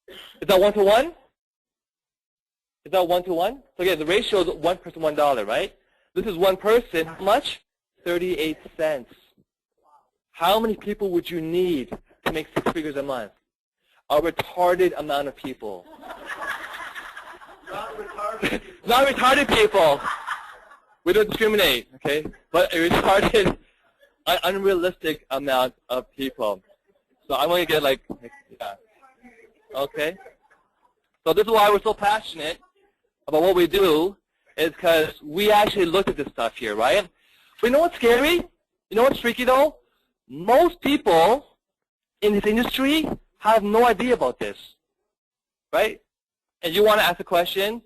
Is that 1-to-1? Is that 1-to-1? So again, the ratio is 1 person, $1, right? This is one person. How much? 38 cents. How many people would you need to make 6 figures a month? A retarded amount of people. Not retarded. Not retarded people. We don't discriminate, okay? But a retarded, unrealistic amount of people. So I'm going to get like, yeah. Okay? So this is why we're so passionate about what we do, is because we actually looked at this stuff here, right? But you know what's scary? You know what's freaky though? Most people in this industry have no idea about this, right? And you want to ask a question?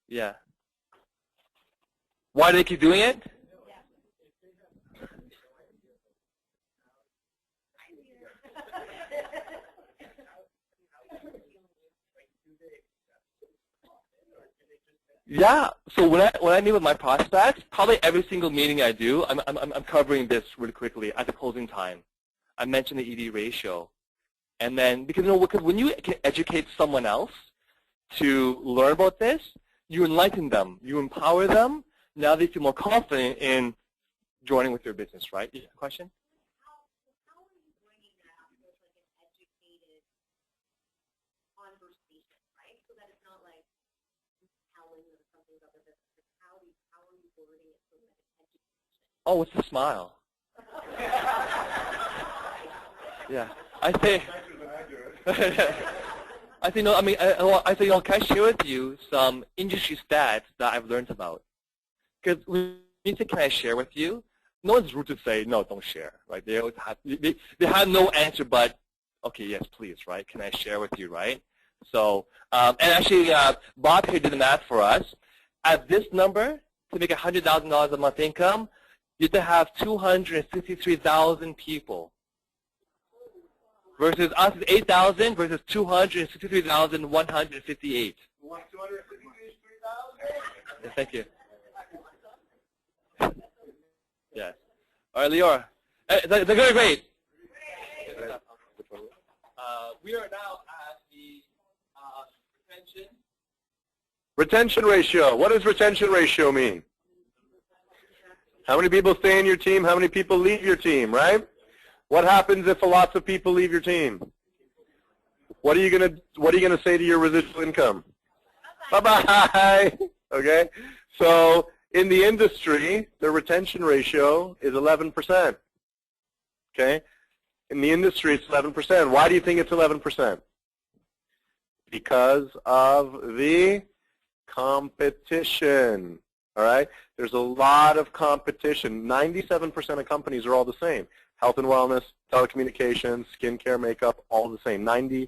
Yeah. Why do they keep doing it? Yeah. So when I meet with my prospects, probably every single meeting I do, I'm covering this really quickly at the closing time. I mention the ED ratio, and then because when you can educate someone else to learn about this, you enlighten them, you empower them. Now they feel more confident in joining with your business, right? Yeah. Question? How are you bringing that up with like an educated conversation, right? So that it's not like telling them something about the business. How are you wording it so that it's education? Oh, it's a smile. Yeah, I say. I think, no, I mean, I think, can I share with you some industry stats that I've learned about? Because when you say, can I share with you? No one's rude to say, no, don't share, right? They always have, they have no answer but, okay, yes, please, right? Can I share with you, right? So, and actually, Bob here did the math for us. At this number, to make $100,000 a month income, you have to have 263,000 people. versus us is 8,000 versus 263,158. Yeah, thank you. Yes. All right, Lior. They're very great. We are now at the retention ratio. What does retention ratio mean? How many people stay in your team? How many people leave your team, right? What happens if lots of people leave your team? What are you gonna say to your residual income? Bye-bye. Okay? So in the industry, the retention ratio is 11%. Okay? In the industry, it's 11%. Why do you think it's 11%? Because of the competition. All right? There's a lot of competition. 97% of companies are all the same. Health and wellness, telecommunications, skincare, makeup, all the same. 97%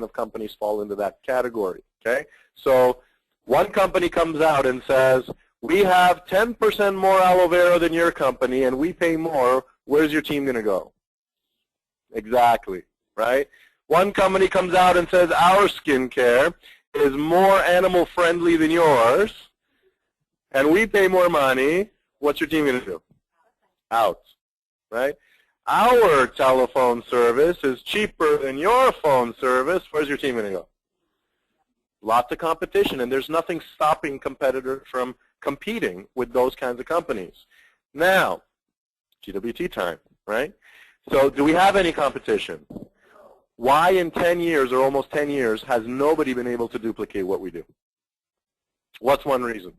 of companies fall into that category. Okay? So one company comes out and says, we have 10% more aloe vera than your company and we pay more. Where's your team going to go? Exactly, right? One company comes out and says, our skincare is more animal friendly than yours and we pay more money. What's your team going to do? Out, right? Our telephone service is cheaper than your phone service. Where's your team going to go? Lots of competition, and there's nothing stopping competitors from competing with those kinds of companies. Now, GWT time, right? So do we have any competition? Why in 10 years or almost 10 years has nobody been able to duplicate what we do? What's one reason?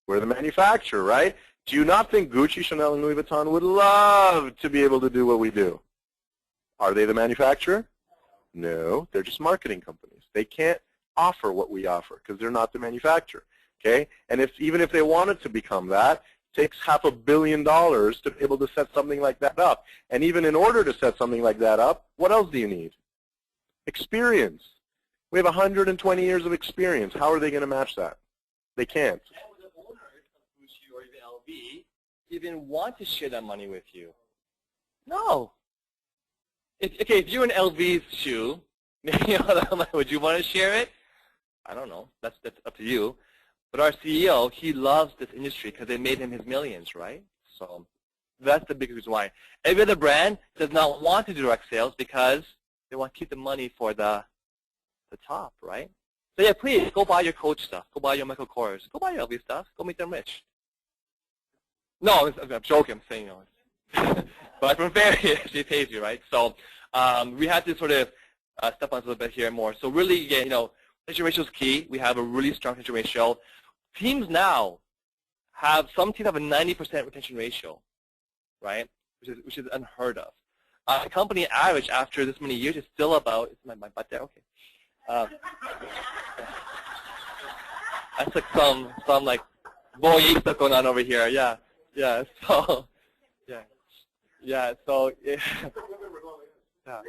We're the manufacturer, right? Do you not think Gucci, Chanel, and Louis Vuitton would love to be able to do what we do? Are they the manufacturer? No, they're just marketing companies. They can't offer what we offer because they're not the manufacturer. Okay? And even if they wanted to become that, it takes $500 million to be able to set something like that up. And even in order to set something like that up, what else do you need? Experience. We have 120 years of experience. How are they going to match that? They can't. Or even LV even want to share that money with you? No. If you're in LV's shoe, would you want to share it? I don't know. That's up to you. But our CEO, he loves this industry because it made him his millions, right? So that's the big reason why. Every other brand does not want to do direct sales because they want to keep the money for the top, right? So yeah, please go buy your Coach stuff. Go buy your Michael Kors. Go buy your LV stuff. Go make them rich. No, I'm joking. I'm saying, but from Fairy, she pays you, right? So we had to sort of step on a little bit here more. So really, again, retention ratio is key. We have a really strong retention ratio. Teams now some teams have a 90% retention ratio, right? Which is unheard of. Company average after this many years is still about. Is my butt there? Okay. That's like some like voyeur stuff going on over here. Yeah. Yeah, so, yeah, so, yeah. I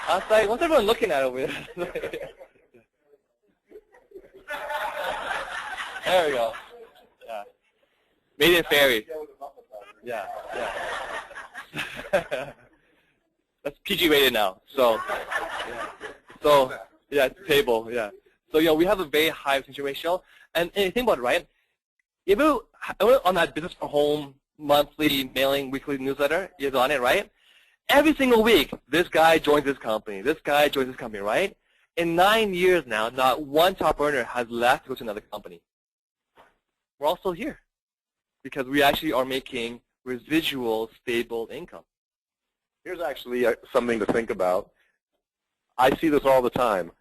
was like, what's everyone looking at over there? There we go. Yeah. Made in Fairy. Yeah. That's PG rated now, so, yeah. So, yeah, it's a table, yeah. So, we have a very high retention ratio, and think about it, right? If you on that business from home monthly mailing weekly newsletter, you're on it, right? Every single week, this guy joins this company. This guy joins this company, right? In 9 years now, not one top earner has left to go to another company. We're all still here because we actually are making residual stable income. Here's actually something to think about. I see this all the time.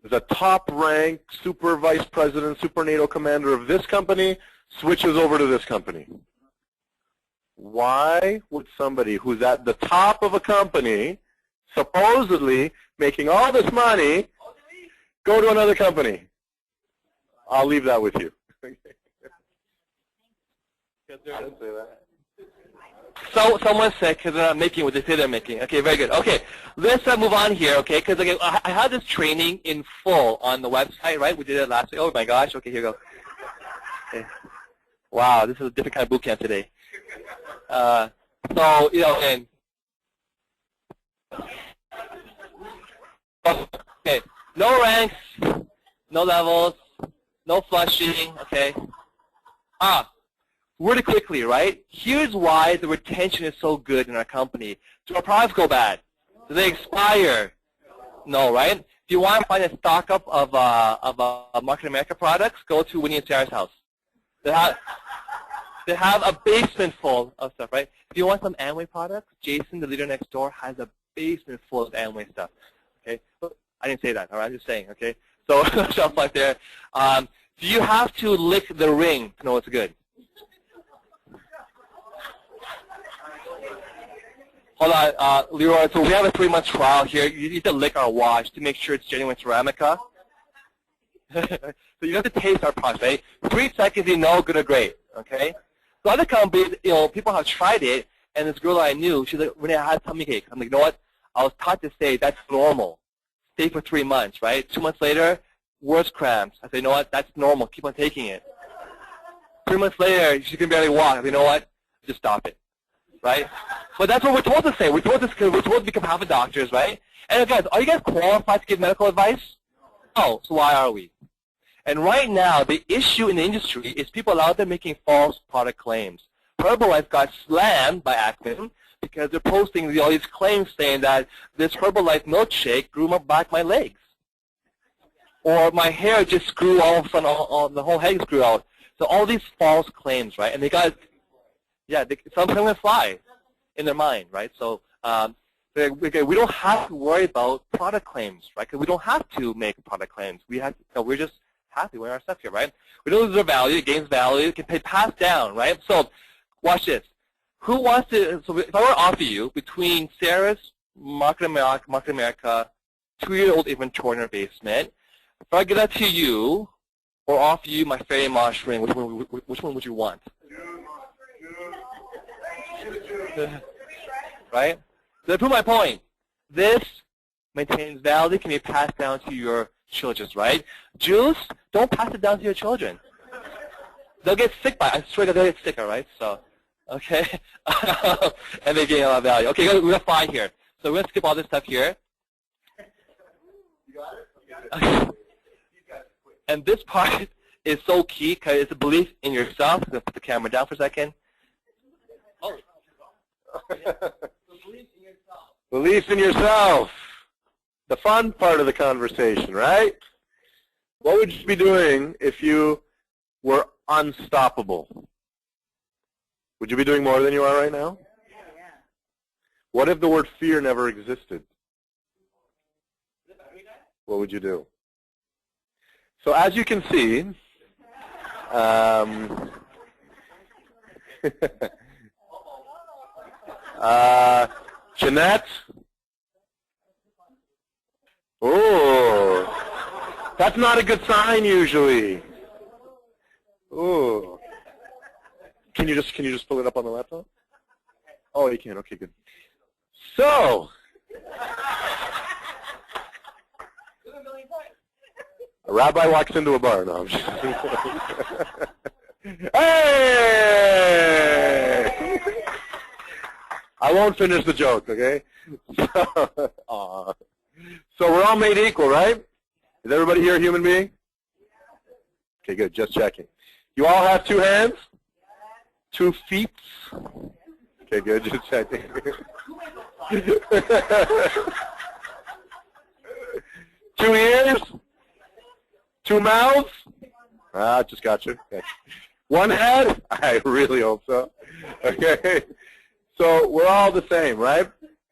The top rank super vice president, super NATO commander of this company switches over to this company. Why would somebody who's at the top of a company, supposedly making all this money, go to another company? I'll leave that with you. So someone said because they're not making what they say they're making. Okay, very good. Okay, let's move on here. Okay, because again, I had this training in full on the website, right? We did it last week. Oh my gosh. Okay, here we go. Okay. Wow, this is a different kind of boot camp today. So and Okay, no ranks, no levels, no flushing, okay. Really quickly, right? Here's why the retention is so good in our company. Do our products go bad? Do they expire? No, right? If you want to find a stock up of Market America products, go to Winnie and Sarah's house. They have a basement full of stuff, right? If you want some Amway products, Jason, the leader next door, has a basement full of Amway stuff. Okay, I didn't say that. All right, I'm just saying. Okay, so shelf life there. Do you have to lick the ring to know it's good? Hold on, Lior. So we have a 3-month trial here. You need to lick our watch to make sure it's genuine Ceramica. So you have to taste our product, right? 3 seconds, you know, good or great. Okay. So other companies, you know, people have tried it, and this girl I knew, she's like, Rene, I had tummy aches. I'm like, you know what? I was taught to say that's normal. Stay for 3 months, right? 2 months later, worse cramps. I say, you know what? That's normal. Keep on taking it. 3 months later, she can barely walk. I say, you know what? Just stop it, right? But that's what we're told to say. We're told to become half a doctors, right? And guys, are you guys qualified to give medical advice? No. So why are we? And right now, the issue in the industry is people out there making false product claims. Herbalife got slammed by Ackman because they're posting all these claims saying that this Herbalife milkshake grew back my legs. Or my hair just grew all of a sudden, the whole head grew out. So all these false claims, right? And they got, something will fly in their mind, right? So we don't have to worry about product claims, right? Because we don't have to make product claims. We're just happy with our stuff here, right? We don't lose our value, it gains value, it can be passed down, right? So watch this. Who wants to, so if I were to offer you between Sarah's Market America 2-year-old inventory in her basement, if I give that to you or offer you my Fairy Mosh ring, which one would you want? Right? So to prove my point, this maintains value, can be passed down to your children, right? Juice, don't pass it down to your children. They'll get sick by it. I swear that they'll get sick, all right? So, okay? And they gain a lot of value. Okay, we're going to fly here. So we're going to skip all this stuff here. You got it? Okay. And this part is so key because it's a belief in yourself. I'm going to put the camera down for a second. Oh. Belief in yourself. Belief in yourself. The fun part of the conversation, right? What would you be doing if you were unstoppable? Would you be doing more than you are right now? Yeah. What if the word fear never existed? What would you do? So as you can see, Jenett. Oh, that's not a good sign usually. Oh, can you just pull it up on the laptop? Oh, you can. Okay, good. So, a rabbi walks into a bar. No, I'm just hey! I won't finish the joke, okay? So we're all made equal, right? Is everybody here a human being? Okay, good. Just checking. You all have 2 hands? 2 feet? Okay, good. Just checking. 2 ears? 2 mouths? Just got you. Okay. 1 head? I really hope so. Okay. So we're all the same, right?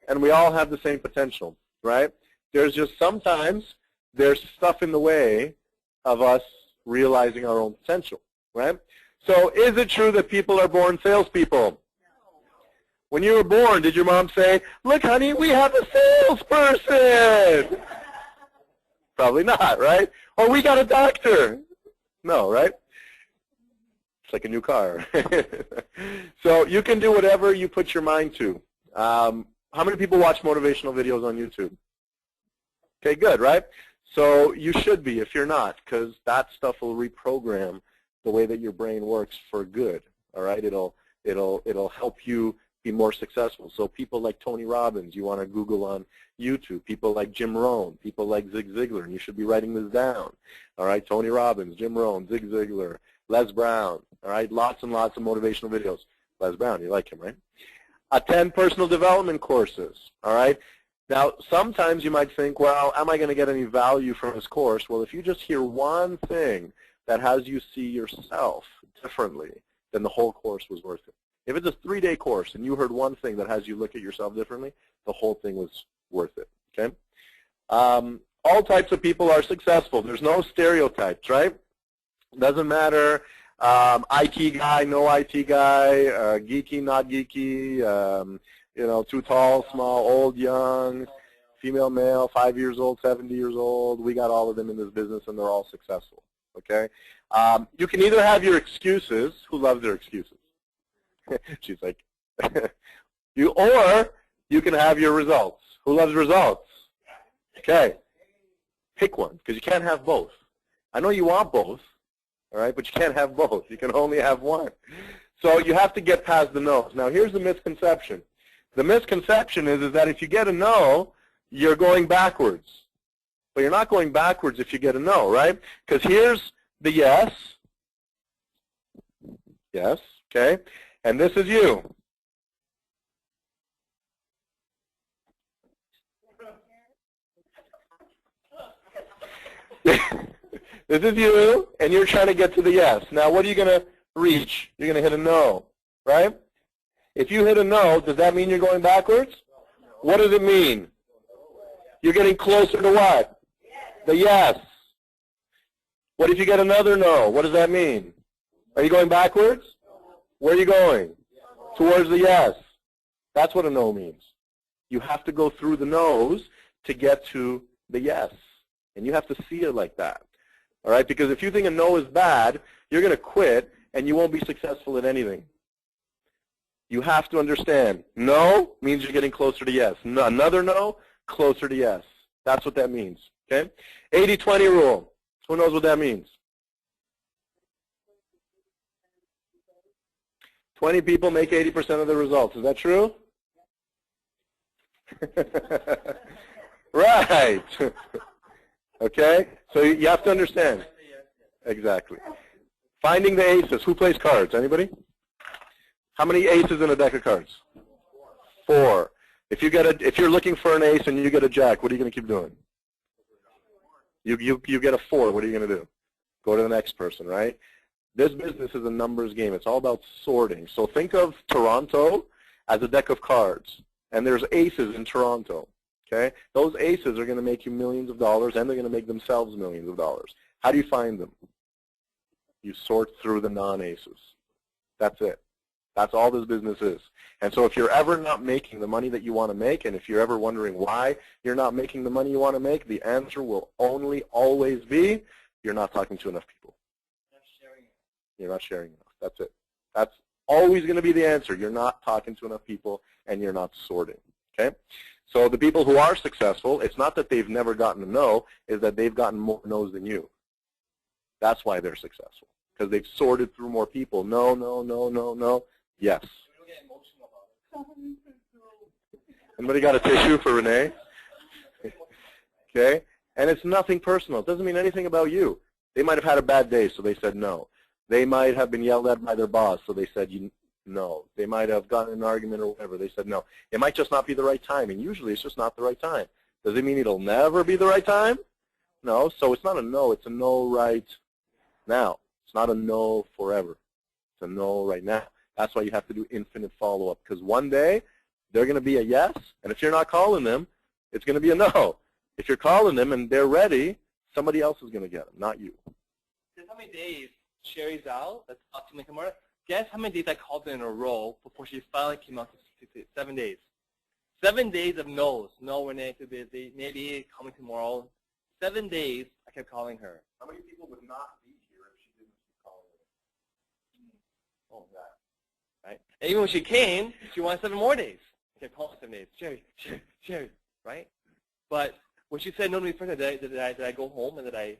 And we all have the same potential, right? There's just sometimes there's stuff in the way of us realizing our own potential, right? So is it true that people are born salespeople? No. When you were born, did your mom say, look, honey, we have a salesperson? Probably not, right? Or we got a doctor. No, right? It's like a new car. So you can do whatever you put your mind to. How many people watch motivational videos on YouTube? Okay, good, right? So you should be if you're not, because that stuff will reprogram the way that your brain works for good. All right, it'll help you be more successful. So people like Tony Robbins, you want to Google on YouTube. People like Jim Rohn, people like Zig Ziglar, and you should be writing this down. All right, Tony Robbins, Jim Rohn, Zig Ziglar, Les Brown. All right, lots and lots of motivational videos. Les Brown, you like him, right? Attend personal development courses. All right. Now, sometimes you might think, well, am I going to get any value from this course? Well, if you just hear one thing that has you see yourself differently, then the whole course was worth it. If it's a 3-day course and you heard one thing that has you look at yourself differently, the whole thing was worth it, okay? All types of people are successful. There's no stereotypes, right? Doesn't matter, IT guy, no IT guy, geeky, not geeky, you know, too tall, small, old, young, female, male, 5 years old, 70 years old. We got all of them in this business, and they're all successful, okay? You can either have your excuses. Who loves their excuses? She's like, or you can have your results. Who loves results? Okay. Pick one, because you can't have both. I know you want both, all right, but you can't have both. You can only have one. So you have to get past the no's. Now, here's the misconception. The misconception is that if you get a no, you're going backwards. But you're not going backwards if you get a no, right? Because here's the yes. Yes, okay. And this is you. This is you, and you're trying to get to the yes. Now, what are you going to reach? You're going to hit a no, right? If you hit a no, does that mean you're going backwards? What does it mean? You're getting closer to what? The yes. What if you get another no? What does that mean? Are you going backwards? Where are you going? Towards the yes. That's what a no means. You have to go through the no's to get to the yes. And you have to see it like that. All right? Because if you think a no is bad, you're going to quit, and you won't be successful at anything. You have to understand, no means you're getting closer to yes. No, another no, closer to yes. That's what that means, okay? 80-20 rule. Who knows what that means? 20 people make 80% of the results. Is that true? Right. Okay? So you have to understand. Exactly. Finding the aces. Who plays cards? Anybody? How many aces in a deck of cards? 4. If you're looking for an ace and you get a jack, what are you going to keep doing? You get a 4. What are you going to do? Go to the next person, right? This business is a numbers game. It's all about sorting. So think of Toronto as a deck of cards, and there's aces in Toronto. Okay? Those aces are going to make you millions of dollars, and they're going to make themselves millions of dollars. How do you find them? You sort through the non-aces. That's it. That's all this business is. And so if you're ever not making the money that you want to make, and if you're ever wondering why you're not making the money you want to make, the answer will only always be you're not talking to enough people. You're not sharing enough. That's it. That's always going to be the answer. You're not talking to enough people, and you're not sorting. Okay? So the people who are successful, it's not that they've never gotten a no, it's that they've gotten more no's than you. That's why they're successful, because they've sorted through more people. No, no, no, no, no. Yes. Anybody got a tissue for Rene? Okay? And it's nothing personal. It doesn't mean anything about you. They might have had a bad day, so they said no. They might have been yelled at by their boss, so they said no. They might have gotten in an argument or whatever. They said no. It might just not be the right time, and usually it's just not the right time. Does it mean it'll never be the right time? No. So it's not a no. It's a no right now. It's not a no forever. It's a no right now. That's why you have to do infinite follow-up, because one day they're going to be a yes, and if you're not calling them, it's going to be a no. If you're calling them and they're ready, somebody else is going to get them, not you. Guess how many days Sherry's out? That's up to me tomorrow. Guess how many days I called her in a row before she finally came out to 7 days. 7 days of no's. No, Rene, too busy. Maybe call me tomorrow. 7 days I kept calling her. How many people would not be here if she didn't keep calling her? Oh, that. Right? And even when she came, she wanted 7 more days. I kept calling 7 days. Sherry, right? But when she said no to me first, did I go home and did I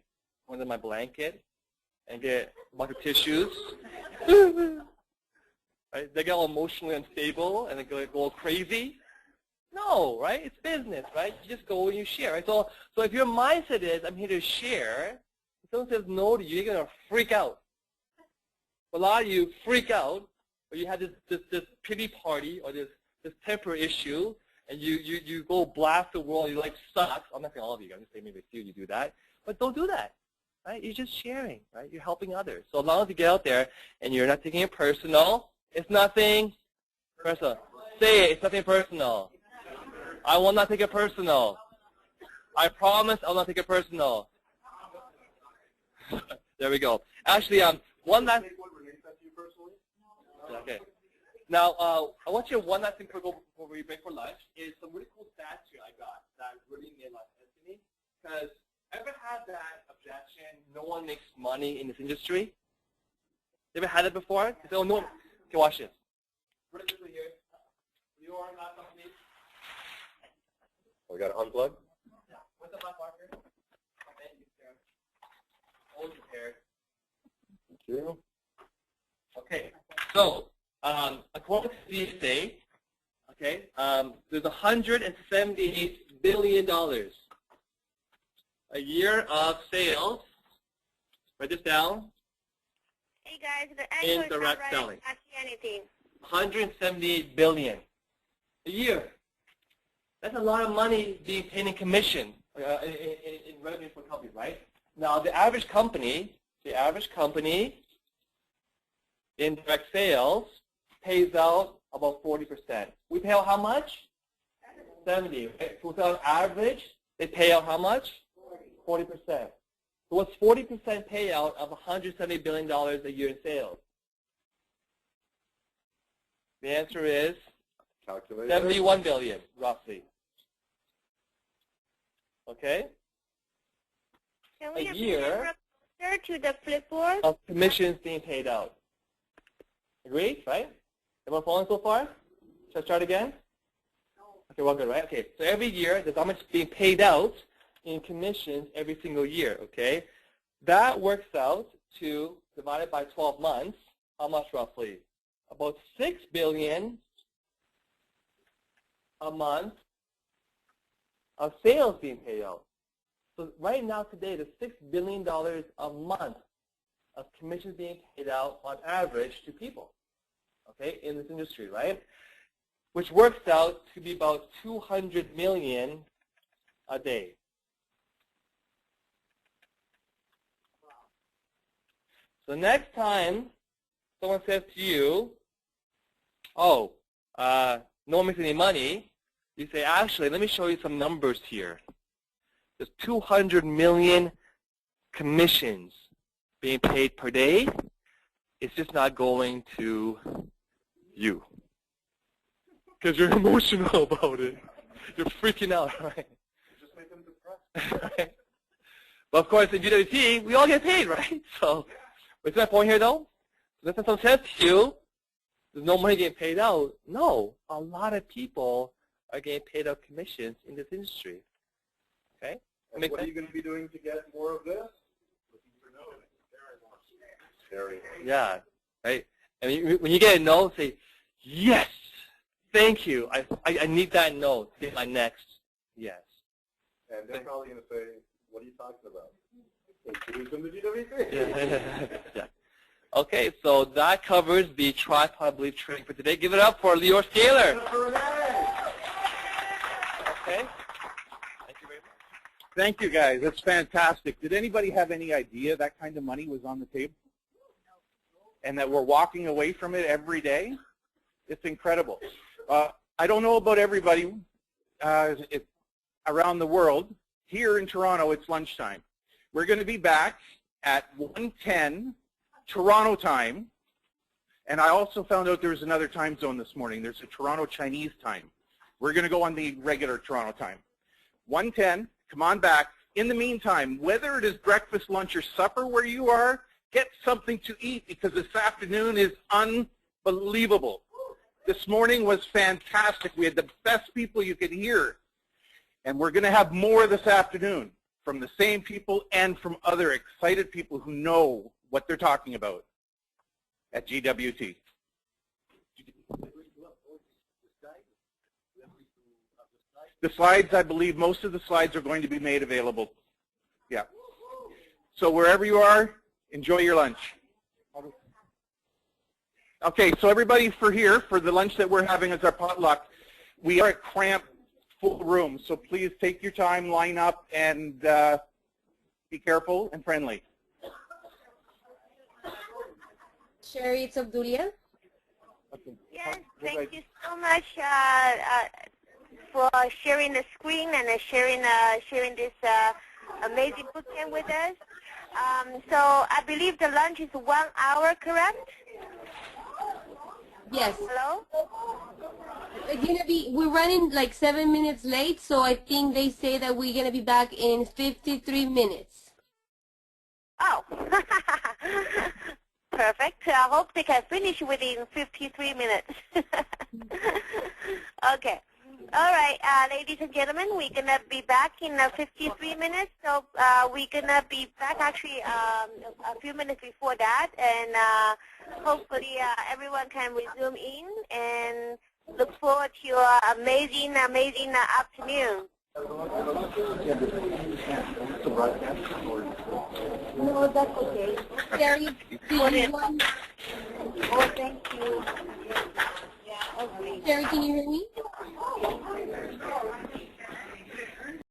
go under my blanket and get a bucket of tissues? right? They get all emotionally unstable and they go crazy. No, right? It's business, right? You just go and you share, right? So if your mindset is, I'm here to share, if someone says no to you, you're going to freak out. A lot of you freak out, or you have this pity party or this temper issue, and you go blast the world, you like sucks. I'm not saying all of you, I'm just saying maybe a few of you do that. But don't do that, right? You're just sharing, right? You're helping others. So as long as you get out there and you're not taking it personal, it's nothing personal. Say it, it's nothing personal. I will not take it personal. I promise I will not take it personal. There we go. Actually, one last. Okay. Now, I want you one last thing before we break for lunch is some really cool stats here I got that really made a lot of sense to me. Because ever had that objection? No one makes money in this industry. You ever had it before? You say, oh no. Okay, watch this. Really quickly here. Lior, last one, please. We got to unplug. Yeah. What's the black marker? Okay, you can. Hold your hair. Thank you. Okay. So, according to CSA, okay, there's $178 billion a year of sales. Write this down. Hey guys, the angle is not Indirect right. selling. I can't see anything. 178 billion a year. That's a lot of money being paid in commission in revenue for companies, right? Now, the average company, indirect sales pays out about 40%. We pay out how much? 70. Right? So on average, they pay out how much? 40%. So what's 40% payout of $170 billion a year in sales? The answer is 71 billion, roughly. Okay? Can we A year closer to the flipboard? of commissions being paid out. Agreed, right? Everyone following so far? Should I start again? Okay, well, good, right? Okay, so every year, there's how much being paid out in commissions every single year, okay? That works out to, divided by 12 months, how much roughly? About $6 billion a month of sales being paid out. So right now today, the $6 billion a month of commissions being paid out on average to people, okay, in this industry, right? Which works out to be about 200 million a day. So next time someone says to you, oh, no one makes any money, you say, actually, let me show you some numbers here. There's 200 million commissions being paid per day. It's just not going to you. Because you're emotional about it. You're freaking out, right? Just make them depressed. Right? But of course, in GWT, we all get paid, right? So, what's my point here, though? Does that sound sense to you? There's no money getting paid out. No, a lot of people are getting paid out commissions in this industry. Okay? And what are you going to be doing to get more of this? Looking for no. Very. Yeah, right? And when you get a no, say, yes, thank you. I need that no to get my next yes. And they're probably going to say, what are you talking about? Introduce them to GWT. Yeah. Okay, so that covers the tripod belief training for today. Give it up for Lior Scaler. Okay. Thank you very much. Thank you, guys. That's fantastic. Did anybody have any idea that kind of money was on the table? And that we're walking away from it every day? It's incredible. I don't know about everybody around the world. Here in Toronto, it's lunchtime. We're going to be back at 1:10 Toronto time. And I also found out there's another time zone this morning. There's a Toronto Chinese time. We're going to go on the regular Toronto time. 1:10, come on back. In the meantime, whether it is breakfast, lunch, or supper where you are, get something to eat because this afternoon is unbelievable. This morning was fantastic. We had the best people you could hear. And we're going to have more this afternoon from the same people and from other excited people who know what they're talking about at GWT. The slides, I believe most of the slides are going to be made available. Yeah. So wherever you are, enjoy your lunch. Okay, so everybody for the lunch that we're having as our potluck, we are at cramped full room, so please take your time, line up, and be careful and friendly. Sherry, it's Obdulia. Okay. Yes, thank you so much for sharing the screen and sharing this amazing bootcamp with us. So I believe the lunch is 1 hour, correct? Yes. Hello? We're running like 7 minutes late, so I think they say that we're gonna be back in 53 minutes. Oh, perfect. I hope they can finish within 53 minutes. Okay. All right, ladies and gentlemen, we're going to be back in 53 minutes. So we're going to be back actually a few minutes before that. And hopefully everyone can resume in and look forward to your amazing, amazing afternoon. No, that's okay. Sherry, do you want... Oh, thank you. Okay. Sherry, can you hear me?